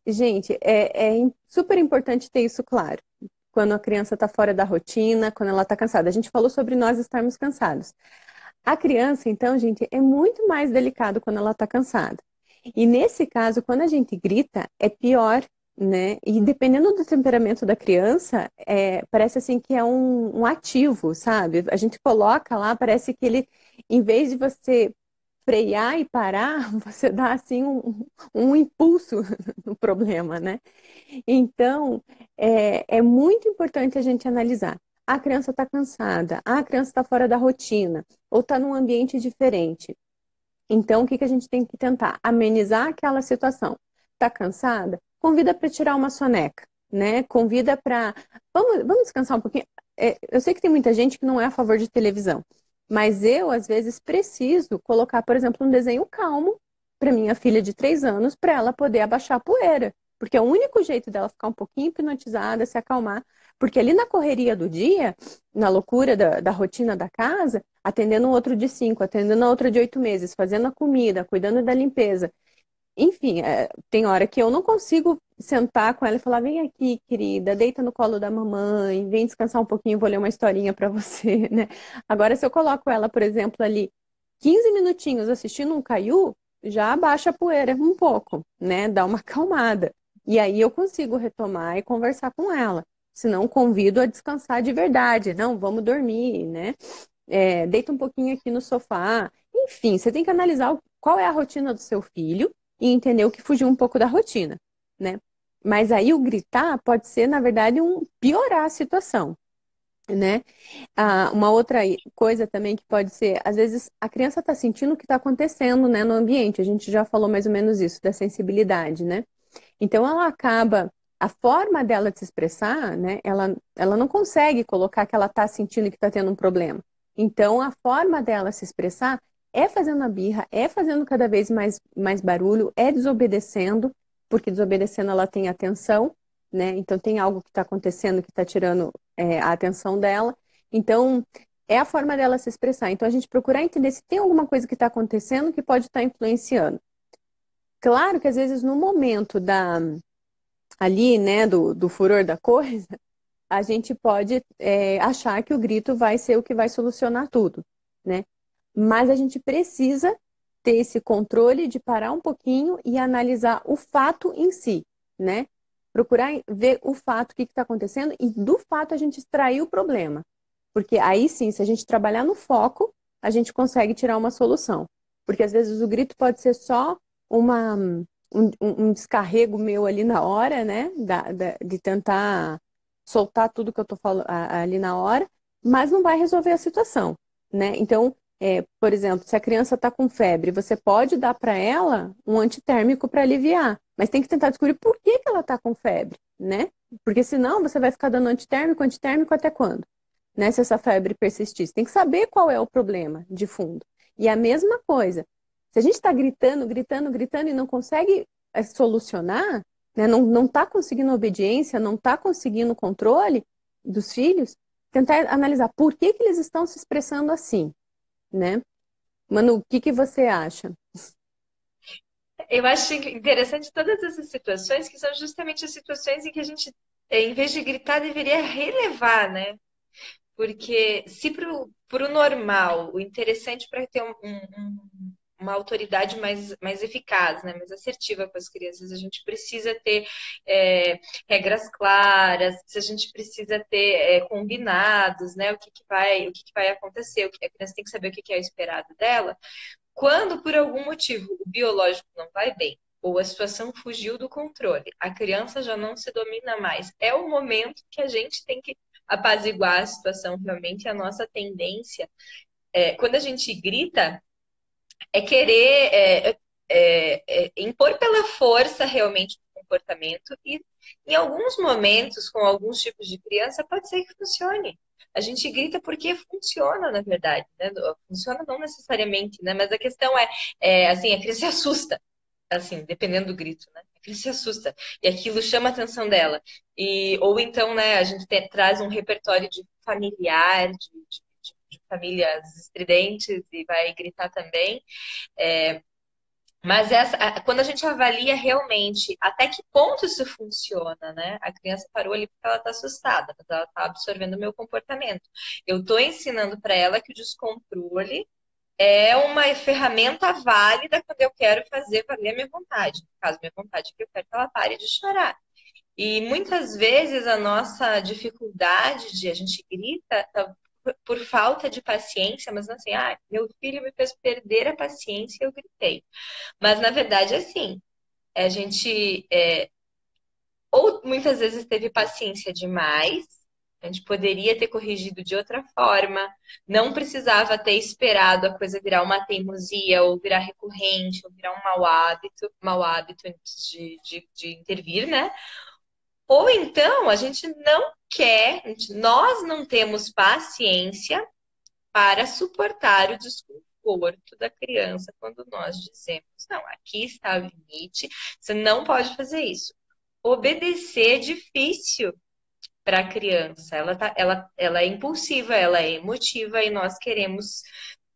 Gente, é super importante ter isso claro. Quando a criança está fora da rotina, quando ela está cansada. A gente falou sobre nós estarmos cansados. A criança, então, gente, é muito mais delicado quando ela está cansada. E nesse caso, quando a gente grita, é pior, né? E dependendo do temperamento da criança, parece assim que é um ativo, sabe? A gente coloca lá, parece que ele, em vez de você frear e parar, você dá assim um impulso no problema, né? Então, é muito importante a gente analisar. A criança está cansada, a criança está fora da rotina, ou está num ambiente diferente. Então, o que que a gente tem que tentar? Amenizar aquela situação. Está cansada? Convida para tirar uma soneca, né? Convida para. Vamos descansar um pouquinho. Eu sei que tem muita gente que não é a favor de televisão, mas eu, às vezes, preciso colocar, por exemplo, um desenho calmo para minha filha de 3 anos, para ela poder abaixar a poeira. Porque é o único jeito dela ficar um pouquinho hipnotizada, se acalmar. Porque ali na correria do dia, na loucura da rotina da casa, atendendo um outro de 5, atendendo a outra de 8 meses, fazendo a comida, cuidando da limpeza. Enfim, tem hora que eu não consigo sentar com ela e falar: vem aqui, querida, deita no colo da mamãe, vem descansar um pouquinho, vou ler uma historinha para você, né? Agora, se eu coloco ela, por exemplo, ali 15 minutinhos assistindo um Caiu, já abaixa a poeira um pouco, né? Dá uma acalmada. E aí eu consigo retomar e conversar com ela. Se não, convido a descansar de verdade. Não, vamos dormir, né? Deita um pouquinho aqui no sofá. Enfim, você tem que analisar qual é a rotina do seu filho e entendeu que fugiu um pouco da rotina, né? Mas aí o gritar pode ser, na verdade, piorar a situação, né? Uma outra coisa também que pode ser, às vezes a criança está sentindo o que está acontecendo, né, no ambiente. A gente já falou mais ou menos isso, da sensibilidade, né? Então ela acaba, a forma dela de se expressar, né, ela não consegue colocar que ela está sentindo que está tendo um problema. Então a forma dela se expressar é fazendo a birra, é fazendo cada vez mais barulho, é desobedecendo, porque desobedecendo ela tem atenção, né? Então tem algo que está acontecendo que está tirando a atenção dela. Então é a forma dela se expressar. Então a gente procurar entender se tem alguma coisa que está acontecendo que pode estar influenciando. Claro que às vezes no momento ali, né, do furor da coisa, a gente pode achar que o grito vai ser o que vai solucionar tudo, né? Mas a gente precisa ter esse controle de parar um pouquinho e analisar o fato em si, né? Procurar ver o fato, o que está acontecendo, e do fato a gente extrair o problema. Porque aí sim, se a gente trabalhar no foco, a gente consegue tirar uma solução. Porque às vezes o grito pode ser só uma, um descarrego meu ali na hora, né? De tentar soltar tudo que eu tô falando ali na hora, mas não vai resolver a situação, né? Então, por exemplo, se a criança está com febre, você pode dar para ela um antitérmico para aliviar, mas tem que tentar descobrir por que que ela está com febre, né? Porque senão você vai ficar dando antitérmico, antitérmico até quando? Né? Se essa febre persistir, você tem que saber qual é o problema de fundo. E a mesma coisa, se a gente está gritando, gritando, gritando e não consegue solucionar, né? Não está conseguindo obediência, não está conseguindo controle dos filhos, tentar analisar por que que eles estão se expressando assim, né? Manu, o que que você acha? Eu acho interessante todas essas situações que são justamente as situações em que a gente, em vez de gritar, deveria relevar, né? Porque se pro normal, o interessante para ter uma autoridade mais eficaz, né, mais assertiva com as crianças, a gente precisa ter regras claras, a gente precisa ter combinados, né, o que vai acontecer, a criança tem que saber o que é o esperado dela. Quando, por algum motivo, o biológico não vai bem, ou a situação fugiu do controle, a criança já não se domina mais, é o momento que a gente tem que apaziguar a situação realmente. A nossa tendência, quando a gente grita, é querer impor pela força realmente o comportamento, e em alguns momentos, com alguns tipos de criança, pode ser que funcione. A gente grita porque funciona, na verdade, né? Funciona não necessariamente, né? Mas a questão assim, a criança se assusta, assim, dependendo do grito, né? A criança se assusta e aquilo chama a atenção dela. Ou então, né, a gente traz um repertório de familiar, de famílias estridentes e vai gritar também. Mas quando a gente avalia realmente até que ponto isso funciona, né? A criança parou ali porque ela está assustada, mas ela está absorvendo o meu comportamento. Eu estou ensinando para ela que o descontrole é uma ferramenta válida quando eu quero fazer valer a minha vontade. No caso, minha vontade é que eu quero que ela pare de chorar. E muitas vezes a nossa dificuldade de a gente grita por falta de paciência, mas não assim, meu filho me fez perder a paciência e eu gritei. Mas na verdade, assim, a gente ou muitas vezes teve paciência demais, a gente poderia ter corrigido de outra forma, não precisava ter esperado a coisa virar uma teimosia, ou virar recorrente, ou virar um mau hábito antes de intervir, né? Ou então a gente não quer, nós não temos paciência para suportar o desconforto da criança quando nós dizemos, não, aqui está o limite, você não pode fazer isso. Obedecer é difícil para a criança. Ela é impulsiva, ela é emotiva e nós queremos,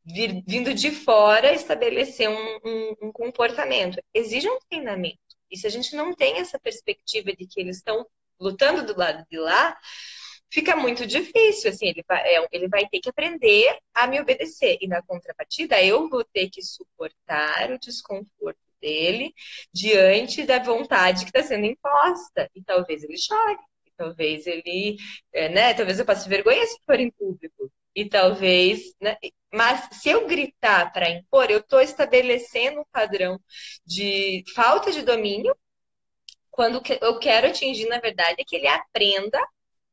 vindo de fora, estabelecer um comportamento. Exige um treinamento. E se a gente não tem essa perspectiva de que eles estão lutando do lado de lá, fica muito difícil. Assim, ele vai ter que aprender a me obedecer. E na contrapartida, eu vou ter que suportar o desconforto dele diante da vontade que está sendo imposta. E talvez ele chore. Talvez ele, né? Talvez eu passe vergonha se for em público. E talvez, né? Mas se eu gritar para impor, eu estou estabelecendo um padrão de falta de domínio, quando eu quero atingir, na verdade, é que ele aprenda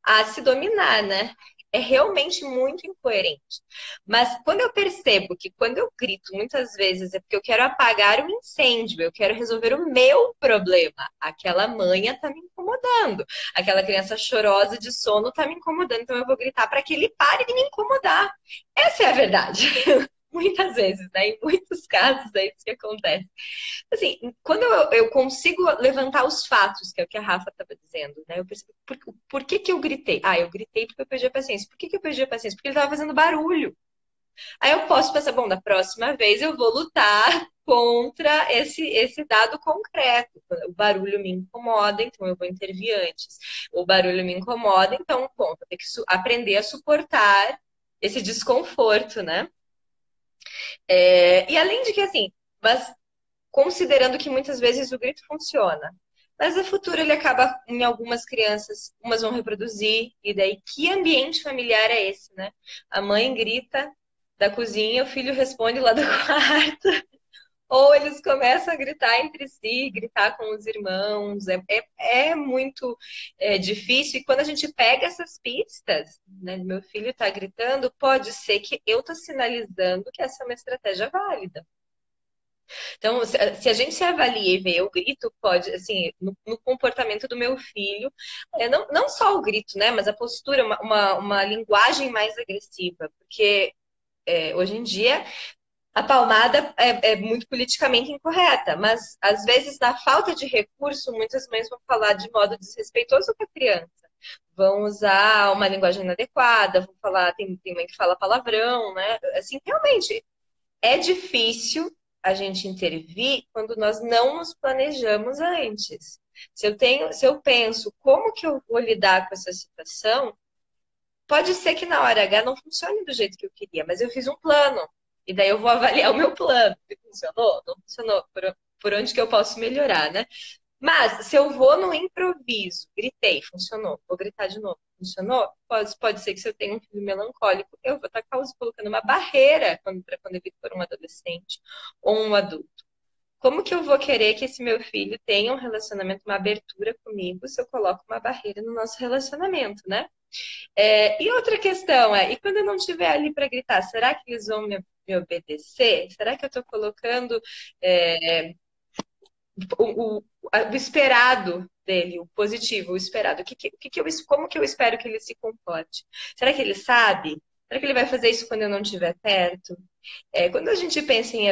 a se dominar, né? É realmente muito incoerente. Mas quando eu percebo que quando eu grito muitas vezes é porque eu quero apagar o incêndio, eu quero resolver o meu problema. Aquela mãe está me incomodando. Aquela criança chorosa de sono está me incomodando. Então eu vou gritar para que ele pare de me incomodar. Essa é a verdade. Muitas vezes, né? Em muitos casos é isso que acontece. Assim, quando eu consigo levantar os fatos, que é o que a Rafa estava dizendo, né? Eu percebi, por que que eu gritei? Ah, eu gritei porque eu perdi a paciência. Por que que eu perdi a paciência? Porque ele estava fazendo barulho. Aí eu posso pensar, bom, da próxima vez eu vou lutar contra esse dado concreto. O barulho me incomoda, então eu vou intervir antes. O barulho me incomoda, então, bom, vou ter que aprender a suportar esse desconforto, né? E além de que, assim, mas considerando que muitas vezes o grito funciona. Mas no futuro ele acaba em algumas crianças, umas vão reproduzir, e daí que ambiente familiar é esse, né? A mãe grita da cozinha, o filho responde lá do quarto, ou eles começam a gritar entre si, gritar com os irmãos. É muito difícil, e quando a gente pega essas pistas, né, meu filho está gritando, pode ser que eu estou sinalizando que essa é uma estratégia válida. Então, se a gente se avalia e vê o grito, pode, assim, no comportamento do meu filho, não só o grito, né, mas a postura, uma linguagem mais agressiva, porque hoje em dia a palmada é muito politicamente incorreta, mas às vezes, na falta de recurso, muitas mães vão falar de modo desrespeitoso com a criança. Vão usar uma linguagem inadequada, vão falar, tem mãe que fala palavrão, né? Assim, realmente, é difícil a gente intervir quando nós não nos planejamos antes. Se eu penso como que eu vou lidar com essa situação, pode ser que na hora H não funcione do jeito que eu queria, mas eu fiz um plano. E daí eu vou avaliar o meu plano. Funcionou? Não funcionou? Por onde que eu posso melhorar, né? Mas se eu vou no improviso, gritei, funcionou, vou gritar de novo, funcionou, pode ser que se eu tenho um filho melancólico, eu vou estar colocando uma barreira quando ele for um adolescente ou um adulto. Como que eu vou querer que esse meu filho tenha um relacionamento, uma abertura comigo, se eu coloco uma barreira no nosso relacionamento, né? E outra questão e quando eu não estiver ali para gritar, será que eles vão me obedecer? Será que eu estou colocando é, o, o esperado dele, o positivo, o esperado? Como que eu espero que ele se comporte? Será que ele sabe? Será que ele vai fazer isso quando eu não estiver perto? Quando a gente pensa em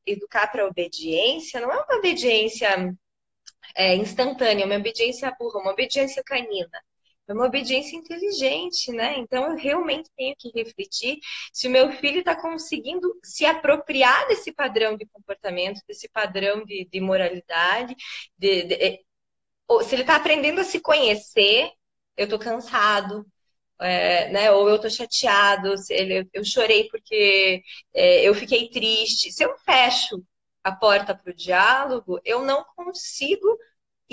educar para obediência, não é uma obediência instantânea, é uma obediência burra, uma obediência canina. É uma obediência inteligente, né? Então eu realmente tenho que refletir se o meu filho está conseguindo se apropriar desse padrão de comportamento, desse padrão de moralidade, ou se ele está aprendendo a se conhecer. Eu estou cansado, né? Ou eu estou chateado, eu chorei porque eu fiquei triste. Se eu fecho a porta para o diálogo, eu não consigo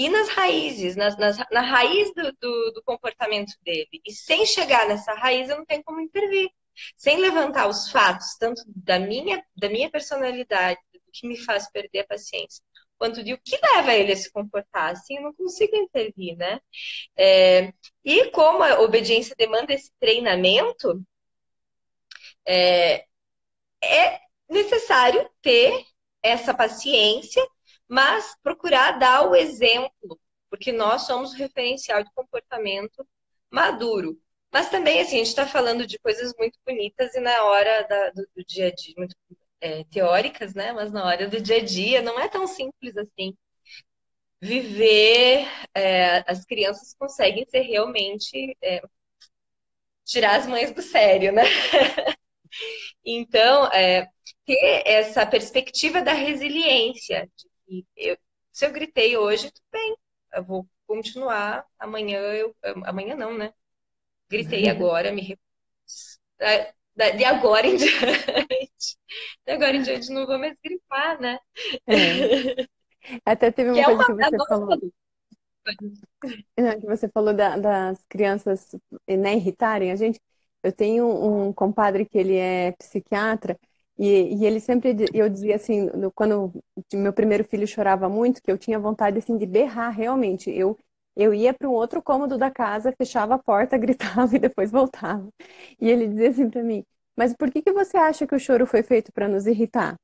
ir nas raízes, na raiz do comportamento dele. E sem chegar nessa raiz, eu não tenho como intervir. Sem levantar os fatos, tanto da minha personalidade, do que me faz perder a paciência, quanto de o que leva ele a se comportar assim, eu não consigo intervir, né? E como a obediência demanda esse treinamento, é necessário ter essa paciência, mas procurar dar o exemplo, porque nós somos o referencial de comportamento maduro. Mas também, assim, a gente está falando de coisas muito bonitas e na hora do dia a dia, muito teóricas, né? Mas na hora do dia a dia não é tão simples assim. Viver, as crianças conseguem ser realmente tirar as mães do sério, né? Então, ter essa perspectiva da resiliência. De que se eu gritei hoje, tudo bem, eu vou continuar. Amanhã não, né? Gritei agora, me repus. De agora em diante. De agora em diante não vou mais gritar, né? É. Até teve Que uma é coisa uma que você falou, nova. né, que você falou das crianças, né, irritarem a gente. Eu tenho um compadre que ele é psiquiatra e ele sempre, eu dizia assim, quando meu primeiro filho chorava muito, que eu tinha vontade assim de berrar realmente. Eu ia para um outro cômodo da casa, fechava a porta, gritava e depois voltava. E ele dizia assim para mim, mas por que que você acha que o choro foi feito para nos irritar?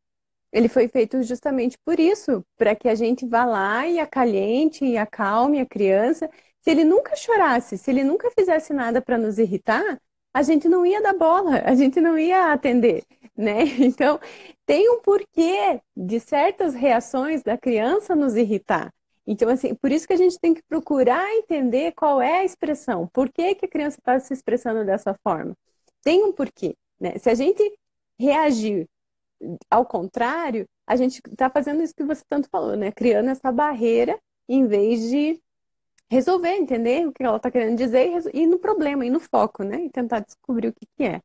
Ele foi feito justamente por isso, para que a gente vá lá e acalente e acalme a criança. Se ele nunca chorasse, se ele nunca fizesse nada para nos irritar, a gente não ia dar bola, a gente não ia atender, né? Então, tem um porquê de certas reações da criança nos irritar. Então, assim, por isso que a gente tem que procurar entender qual é a expressão, por que que a criança está se expressando dessa forma. Tem um porquê, né? Se a gente reagir ao contrário, a gente está fazendo isso que você tanto falou, né? Criando essa barreira em vez de resolver, entender o que ela está querendo dizer e ir no problema, ir no foco, né? E tentar descobrir o que que é.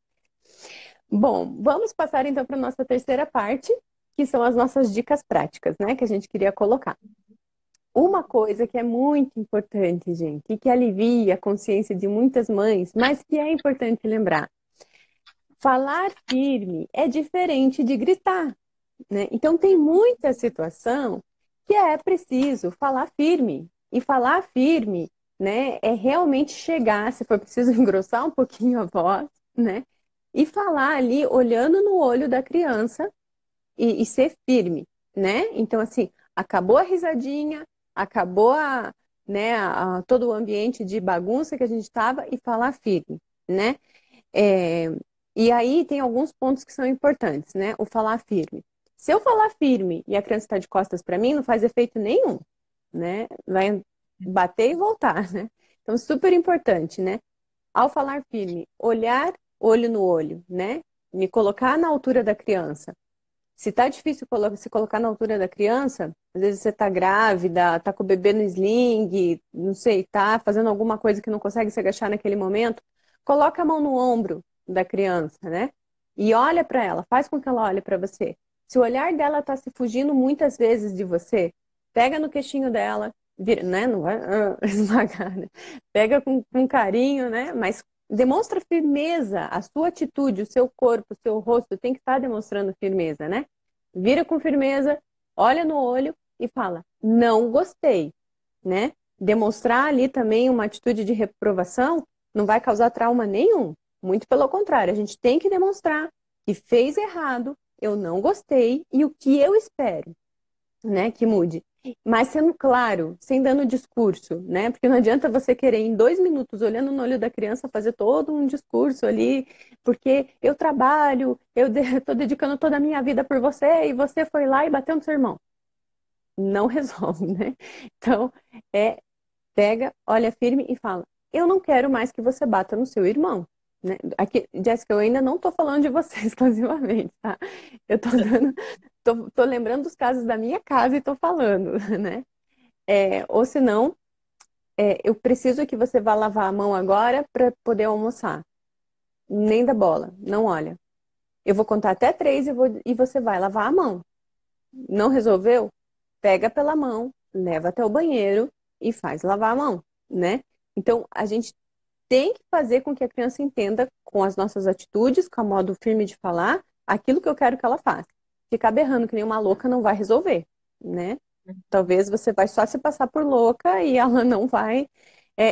Bom, vamos passar então para a nossa terceira parte, que são as nossas dicas práticas, né? Que a gente queria colocar. Uma coisa que é muito importante, gente, e que alivia a consciência de muitas mães, mas que é importante lembrar. Falar firme é diferente de gritar, né? Então, tem muita situação que é preciso falar firme. E falar firme, né, é realmente chegar, se for preciso engrossar um pouquinho a voz, né? E falar ali, olhando no olho da criança e ser firme, né? Então, assim, acabou a risadinha, acabou né, todo o ambiente de bagunça que a gente estava e falar firme, né? É, e aí tem alguns pontos que são importantes, né? O falar firme. Se eu falar firme e a criança está de costas para mim, não faz efeito nenhum, né? Vai bater e voltar, né? Então, super importante, né? Ao falar firme, olhar olho no olho, né? Me colocar na altura da criança. Se tá difícil se colocar na altura da criança, às vezes você tá grávida, tá com o bebê no sling, não sei, tá fazendo alguma coisa que não consegue se agachar naquele momento, coloca a mão no ombro da criança, né? E olha para ela, faz com que ela olhe para você. Se o olhar dela tá se fugindo muitas vezes de você, pega no queixinho dela, vira, né? Não vai esmagar, né? Pega com carinho, né? Mas demonstra firmeza, a sua atitude, o seu corpo, o seu rosto tem que estar demonstrando firmeza, né? Vira com firmeza, olha no olho e fala: não gostei, né? Demonstrar ali também uma atitude de reprovação não vai causar trauma nenhum. Muito pelo contrário, a gente tem que demonstrar que fez errado, eu não gostei e o que eu espero, né, que mude. Mas sendo claro, sem dando discurso, né? Porque não adianta você querer em 2 minutos, olhando no olho da criança, fazer todo um discurso ali, porque eu trabalho, eu estou dedicando toda a minha vida por você e você foi lá e bateu no seu irmão. Não resolve, né? Então, é pega, olha firme e fala: eu não quero mais que você bata no seu irmão. Né? Aqui, Jéssica, eu ainda não estou falando de você exclusivamente, tá? Eu estou dando, tô lembrando dos casos da minha casa e estou falando, né? Ou se não, eu preciso que você vá lavar a mão agora para poder almoçar. Nem da bola, não olha. Eu vou contar até 3 e você vai lavar a mão. Não resolveu? Pega pela mão, leva até o banheiro e faz lavar a mão, né? Então, a gente tem que fazer com que a criança entenda com as nossas atitudes, com o modo firme de falar, aquilo que eu quero que ela faça. Ficar berrando que nem uma louca não vai resolver, né? Talvez você vai só se passar por louca e ela não vai.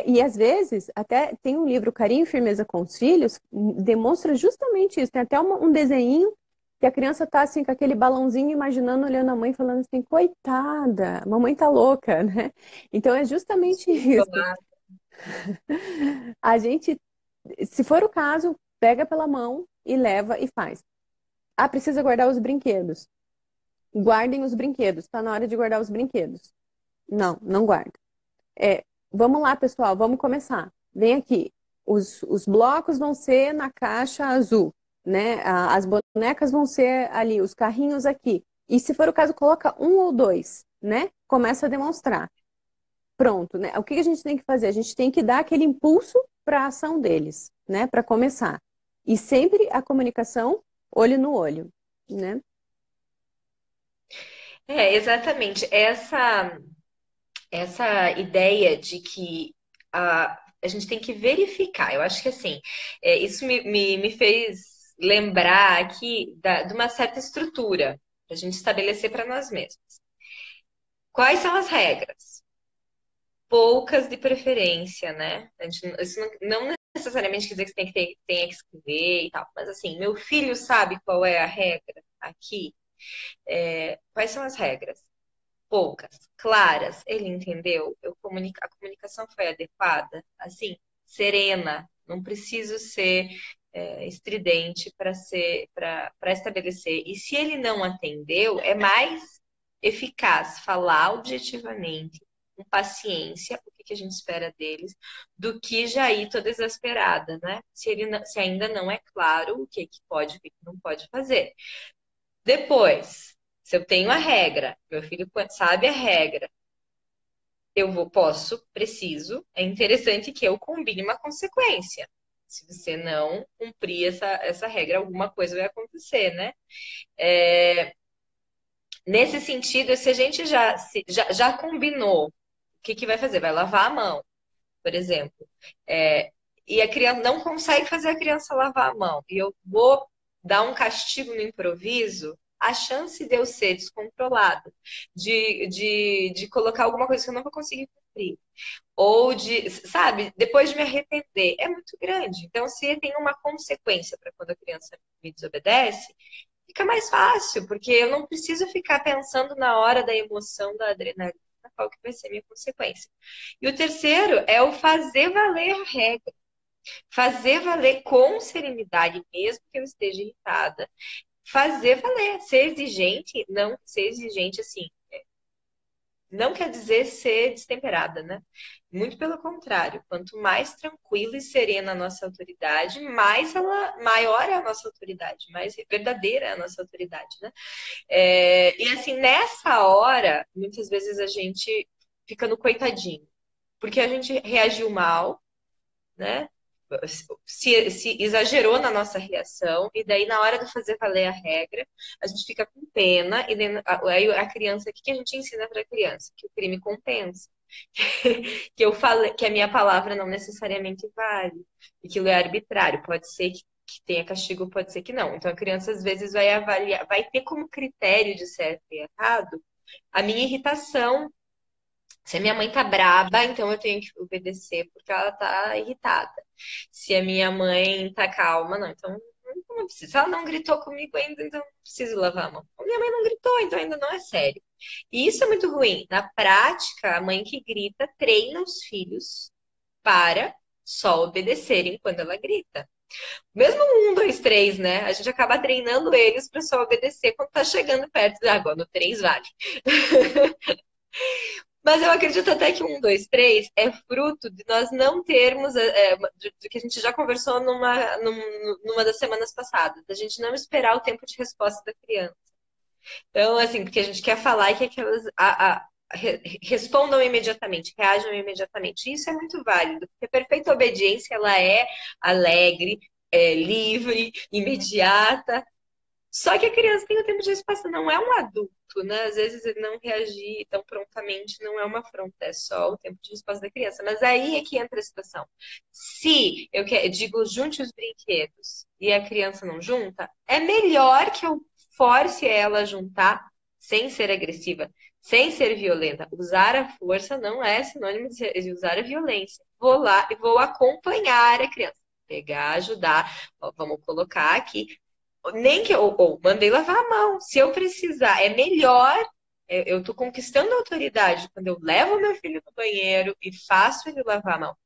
E às vezes, até tem um livro Carinho e Firmeza com os Filhos, demonstra justamente isso. Tem até um desenho que a criança tá assim com aquele balãozinho, imaginando, olhando a mãe, falando assim, coitada, a mamãe tá louca, né? Então é justamente isso. A gente, se for o caso, pega pela mão e leva e faz. Ah, precisa guardar os brinquedos. Guardem os brinquedos. Está na hora de guardar os brinquedos. Não, não guarda. Vamos lá, pessoal, vamos começar. Vem aqui. Os blocos vão ser na caixa azul, né? As bonecas vão ser ali, os carrinhos aqui. E se for o caso, coloca um ou dois, né? Começa a demonstrar. Pronto, né? O que a gente tem que fazer? A gente tem que dar aquele impulso para a ação deles, né? Para começar. E sempre a comunicação olho no olho, né? Exatamente. Essa ideia de que a gente tem que verificar. Eu acho que assim, isso me fez lembrar aqui de uma certa estrutura para a gente estabelecer para nós mesmos. Quais são as regras? Poucas de preferência, né? Isso não necessariamente quer dizer que você tem que escrever e tal, mas assim, meu filho sabe qual é a regra aqui. Quais são as regras? Poucas, claras, ele entendeu? A comunicação foi adequada, assim, serena, não preciso ser estridente para estabelecer. E se ele não atendeu, é mais eficaz falar objetivamente, com paciência, o que que a gente espera deles, do que já ir toda exasperada, né? Se ainda não é claro o que pode, o que não pode fazer. Depois, se eu tenho a regra, meu filho sabe a regra, preciso, é interessante que eu combine uma consequência. Se você não cumprir essa regra, alguma coisa vai acontecer, né? Nesse sentido, se a gente já combinou, o que vai fazer? Vai lavar a mão, por exemplo. E a criança não consegue fazer a criança lavar a mão. E eu vou dar um castigo no improviso, a chance de eu ser descontrolado, de colocar alguma coisa que eu não vou conseguir cumprir, ou sabe, depois de me arrepender, é muito grande. Então, se tem uma consequência para quando a criança me desobedece, fica mais fácil, porque eu não preciso ficar pensando na hora da emoção, da adrenalina, qual que vai ser a minha consequência. E o terceiro é o fazer valer a regra. Fazer valer com serenidade, mesmo que eu esteja irritada. Fazer valer, ser exigente, não ser exigente assim, não quer dizer ser destemperada, né? Muito pelo contrário, quanto mais tranquila e serena a nossa autoridade, maior é a nossa autoridade, mais verdadeira é a nossa autoridade, né? E assim, nessa hora, muitas vezes a gente fica no coitadinho, porque a gente reagiu mal, né? Se exagerou na nossa reação, e daí na hora de fazer valer a regra, a gente fica com pena, e daí, aí a criança, o que a gente ensina para a criança? Que o crime compensa. Que eu falei, que a minha palavra não necessariamente vale, e aquilo é arbitrário, pode ser que tenha castigo, pode ser que não. Então a criança às vezes vai avaliar, vai ter como critério de certo e errado a minha irritação. Se a minha mãe tá braba, então eu tenho que obedecer porque ela tá irritada. Se a minha mãe tá calma, não, então não precisa. Se ela não gritou comigo ainda, então não preciso lavar a mão. A minha mãe não gritou, então ainda não é sério. E isso é muito ruim. Na prática, a mãe que grita treina os filhos para só obedecerem quando ela grita. Mesmo no 1, 2, 3, né? A gente acaba treinando eles para só obedecer quando tá chegando perto. Agora no 3 vale. Mas eu acredito até que 1, 2, 3 é fruto de nós não termos, do que a gente já conversou numa das semanas passadas, da gente não esperar o tempo de resposta da criança. Então, assim, porque a gente quer falar e quer que elas respondam imediatamente, reajam imediatamente. Isso é muito válido, porque a perfeita obediência, ela é alegre, livre, imediata. Só que a criança tem o tempo de resposta, não é um adulto, né? Às vezes ele não reagir tão prontamente não é uma afronta, é só o tempo de resposta da criança. Mas aí é que entra a situação. Se eu digo junte os brinquedos e a criança não junta, é melhor que eu force ela a juntar sem ser agressiva, sem ser violenta. Usar a força não é sinônimo de usar a violência. Vou lá e vou acompanhar a criança. Pegar, ajudar. Ó, vamos colocar aqui nem que ou mandei lavar a mão. Se eu precisar, é melhor. Eu estou conquistando a autoridade quando eu levo meu filho no banheiro e faço ele lavar a mão.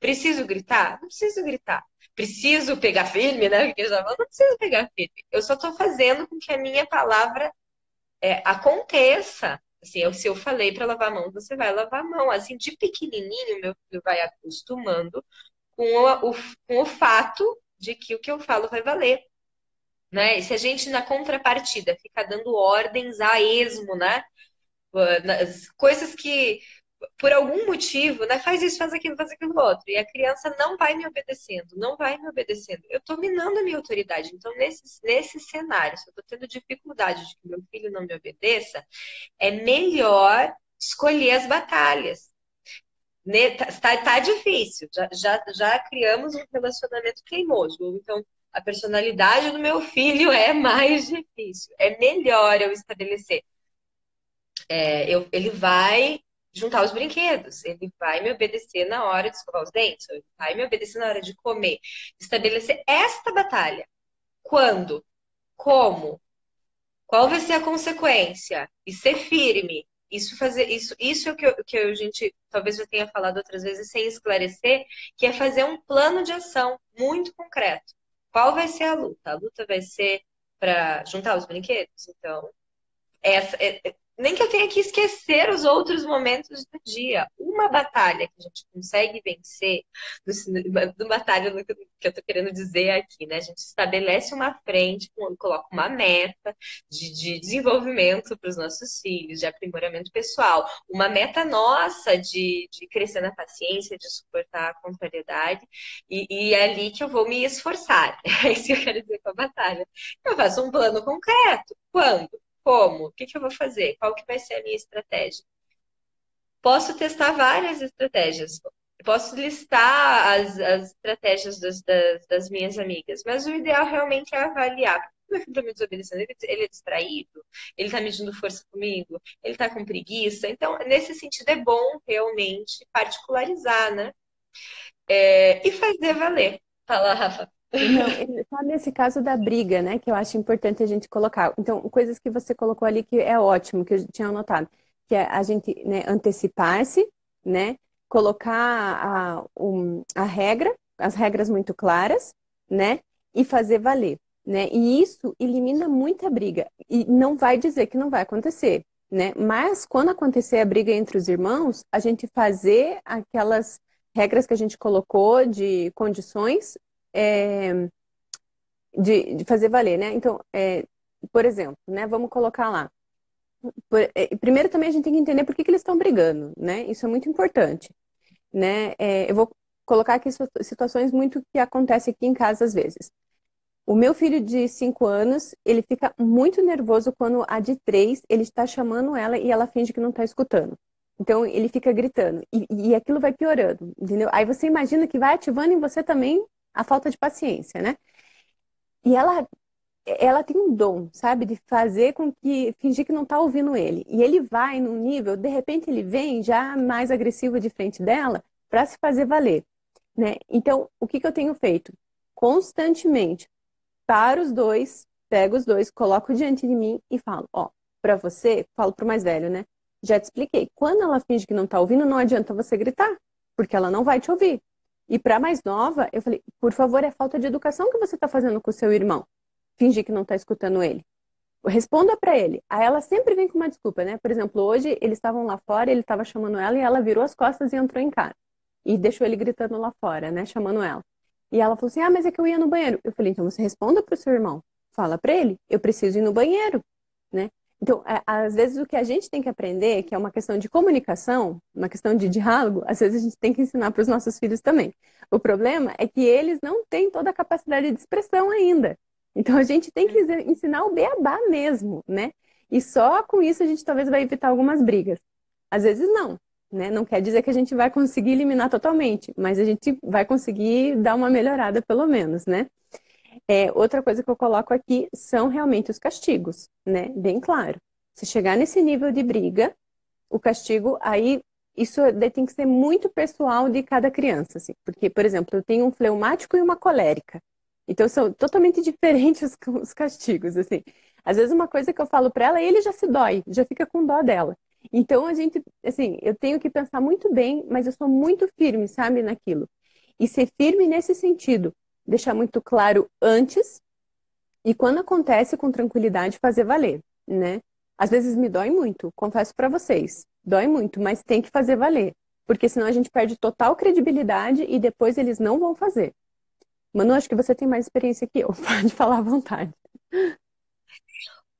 Preciso gritar? Não preciso gritar. Preciso pegar firme, né? Porque já não preciso pegar firme. Eu só estou fazendo com que a minha palavra aconteça. Assim, se eu falei para lavar a mão, você vai lavar a mão. Assim, de pequenininho, meu filho vai acostumando com com o fato de que o que eu falo vai valer. Né? E se a gente, na contrapartida, fica dando ordens a esmo, né? Coisas que, por algum motivo, né? Faz isso, faz aquilo outro. E a criança não vai me obedecendo, não vai me obedecendo. Eu estou minando a minha autoridade. Então, nesse cenário, se eu estou tendo dificuldade de que meu filho não me obedeça, é melhor escolher as batalhas. Tá difícil, já criamos um relacionamento queimoso. Então, a personalidade do meu filho é mais difícil. É melhor eu estabelecer. Ele vai juntar os brinquedos, ele vai me obedecer na hora de escovar os dentes, ele vai me obedecer na hora de comer. Estabelecer esta batalha. Quando? Como? Qual vai ser a consequência? E ser firme. Isso é o que a gente talvez já tenha falado outras vezes sem esclarecer, que é fazer um plano de ação muito concreto. Qual vai ser a luta? A luta vai ser para juntar os brinquedos? Então, nem que eu tenha que esquecer os outros momentos do dia. Uma batalha que a gente consegue vencer, do batalha que eu estou querendo dizer aqui, né? A gente estabelece uma frente, coloca uma meta de desenvolvimento para os nossos filhos, de aprimoramento pessoal, uma meta nossa de crescer na paciência, de suportar a contrariedade, e é ali que eu vou me esforçar. É isso que eu quero dizer com a batalha. Eu faço um plano concreto. Quando? Como? O que eu vou fazer? Qual que vai ser a minha estratégia? Posso testar várias estratégias. Posso listar as estratégias das minhas amigas, mas o ideal realmente é avaliar. Meu filho está me desobedecendo, ele é distraído, ele está medindo força comigo, ele está com preguiça. Então, nesse sentido, é bom realmente particularizar, né? E fazer valer. Fala, Rafa. Não, só nesse caso da briga, né, que eu acho importante a gente colocar. Então, coisas que você colocou ali que é ótimo, que eu tinha anotado, que é a gente, né, antecipar-se, né, colocar a regra, as regras muito claras, né, e fazer valer, né, e isso elimina muita briga. E não vai dizer que não vai acontecer, né, mas quando acontecer a briga entre os irmãos, a gente fazer aquelas regras que a gente colocou de condições é, de fazer valer, né? Então, por exemplo, né? Vamos colocar lá. Primeiro também a gente tem que entender por que eles estão brigando, né? Isso é muito importante, né? Eu vou colocar aqui situações muito que acontecem aqui em casa às vezes. O meu filho de 5 anos, ele fica muito nervoso quando a de 3, ele está chamando ela e ela finge que não está escutando. Então, ele fica gritando. E aquilo vai piorando, entendeu? Aí você imagina que vai ativando em você também a falta de paciência, né? E ela tem um dom, sabe, de fazer com que fingir que não está ouvindo ele. E ele vai num nível, de repente ele vem já mais agressivo de frente dela para se fazer valer, né? Então, o que eu tenho feito? Constantemente, para os dois, pego os dois, coloco diante de mim e falo, ó, para você, falo pro mais velho, né? Já te expliquei. Quando ela finge que não está ouvindo, não adianta você gritar, porque ela não vai te ouvir. E para mais nova, eu falei, por favor, é falta de educação que você está fazendo com o seu irmão. Fingir que não está escutando ele. Responda para ele. Aí ela sempre vem com uma desculpa, né? Por exemplo, hoje eles estavam lá fora, ele estava chamando ela e ela virou as costas e entrou em casa. E deixou ele gritando lá fora, né? Chamando ela. E ela falou assim: ah, mas é que eu ia no banheiro. Eu falei: então você responda para o seu irmão. Fala para ele: eu preciso ir no banheiro, né? Então, às vezes o que a gente tem que aprender, que é uma questão de comunicação, uma questão de diálogo, às vezes a gente tem que ensinar para os nossos filhos também. O problema é que eles não têm toda a capacidade de expressão ainda. Então a gente tem que ensinar o beabá mesmo, né? E só com isso a gente talvez vai evitar algumas brigas. Às vezes não, né? Não quer dizer que a gente vai conseguir eliminar totalmente, mas a gente vai conseguir dar uma melhorada pelo menos, né? Outra coisa que eu coloco aqui são realmente os castigos, né? Bem claro. Se chegar nesse nível de briga, o castigo aí isso daí tem que ser muito pessoal de cada criança, assim. Porque, por exemplo, eu tenho um fleumático e uma colérica. Então são totalmente diferentes os castigos, assim. Às vezes uma coisa que eu falo para ela, ele já se dói, já fica com dó dela. Então a gente, assim, eu tenho que pensar muito bem, mas eu sou muito firme, sabe, naquilo. E ser firme nesse sentido, deixar muito claro antes e quando acontece com tranquilidade fazer valer, né? Às vezes me dói muito, confesso para vocês. Dói muito, mas tem que fazer valer, porque senão a gente perde total credibilidade e depois eles não vão fazer. Manu, acho que você tem mais experiência que eu, pode falar à vontade.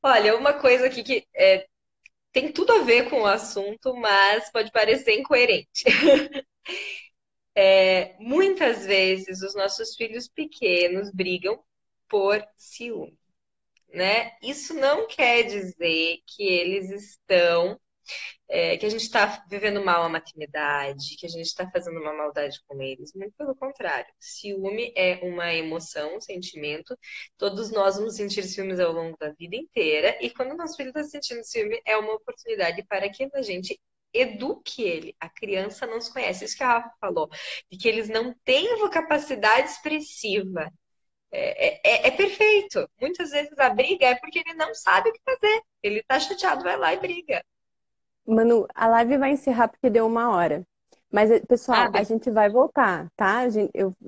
Olha, uma coisa aqui que tem tudo a ver com o assunto, mas pode parecer incoerente. Muitas vezes os nossos filhos pequenos brigam por ciúme, né? Isso não quer dizer que eles estão que a gente está vivendo mal a maternidade, que a gente está fazendo uma maldade com eles. Muito pelo contrário. Ciúme é uma emoção, um sentimento. Todos nós vamos sentir ciúmes ao longo da vida inteira. E quando o nosso filho está sentindo ciúme, é uma oportunidade para que a gente eduque ele. A criança não se conhece. Isso que a Rafa falou, de que eles não têm capacidade expressiva. É perfeito. Muitas vezes a briga é porque ele não sabe o que fazer. Ele tá chateado, vai lá e briga. Manu, a live vai encerrar porque deu 1 hora. Mas, Ah, pessoal, a gente vai voltar, tá?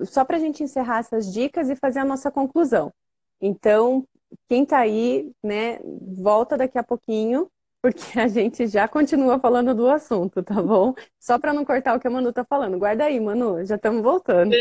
Só para a gente encerrar essas dicas e fazer a nossa conclusão. Então, quem tá aí, né, volta daqui a pouquinho, porque a gente já continua falando do assunto, tá bom? Só para não cortar o que a Manu tá falando. Guarda aí, Manu, já estamos voltando.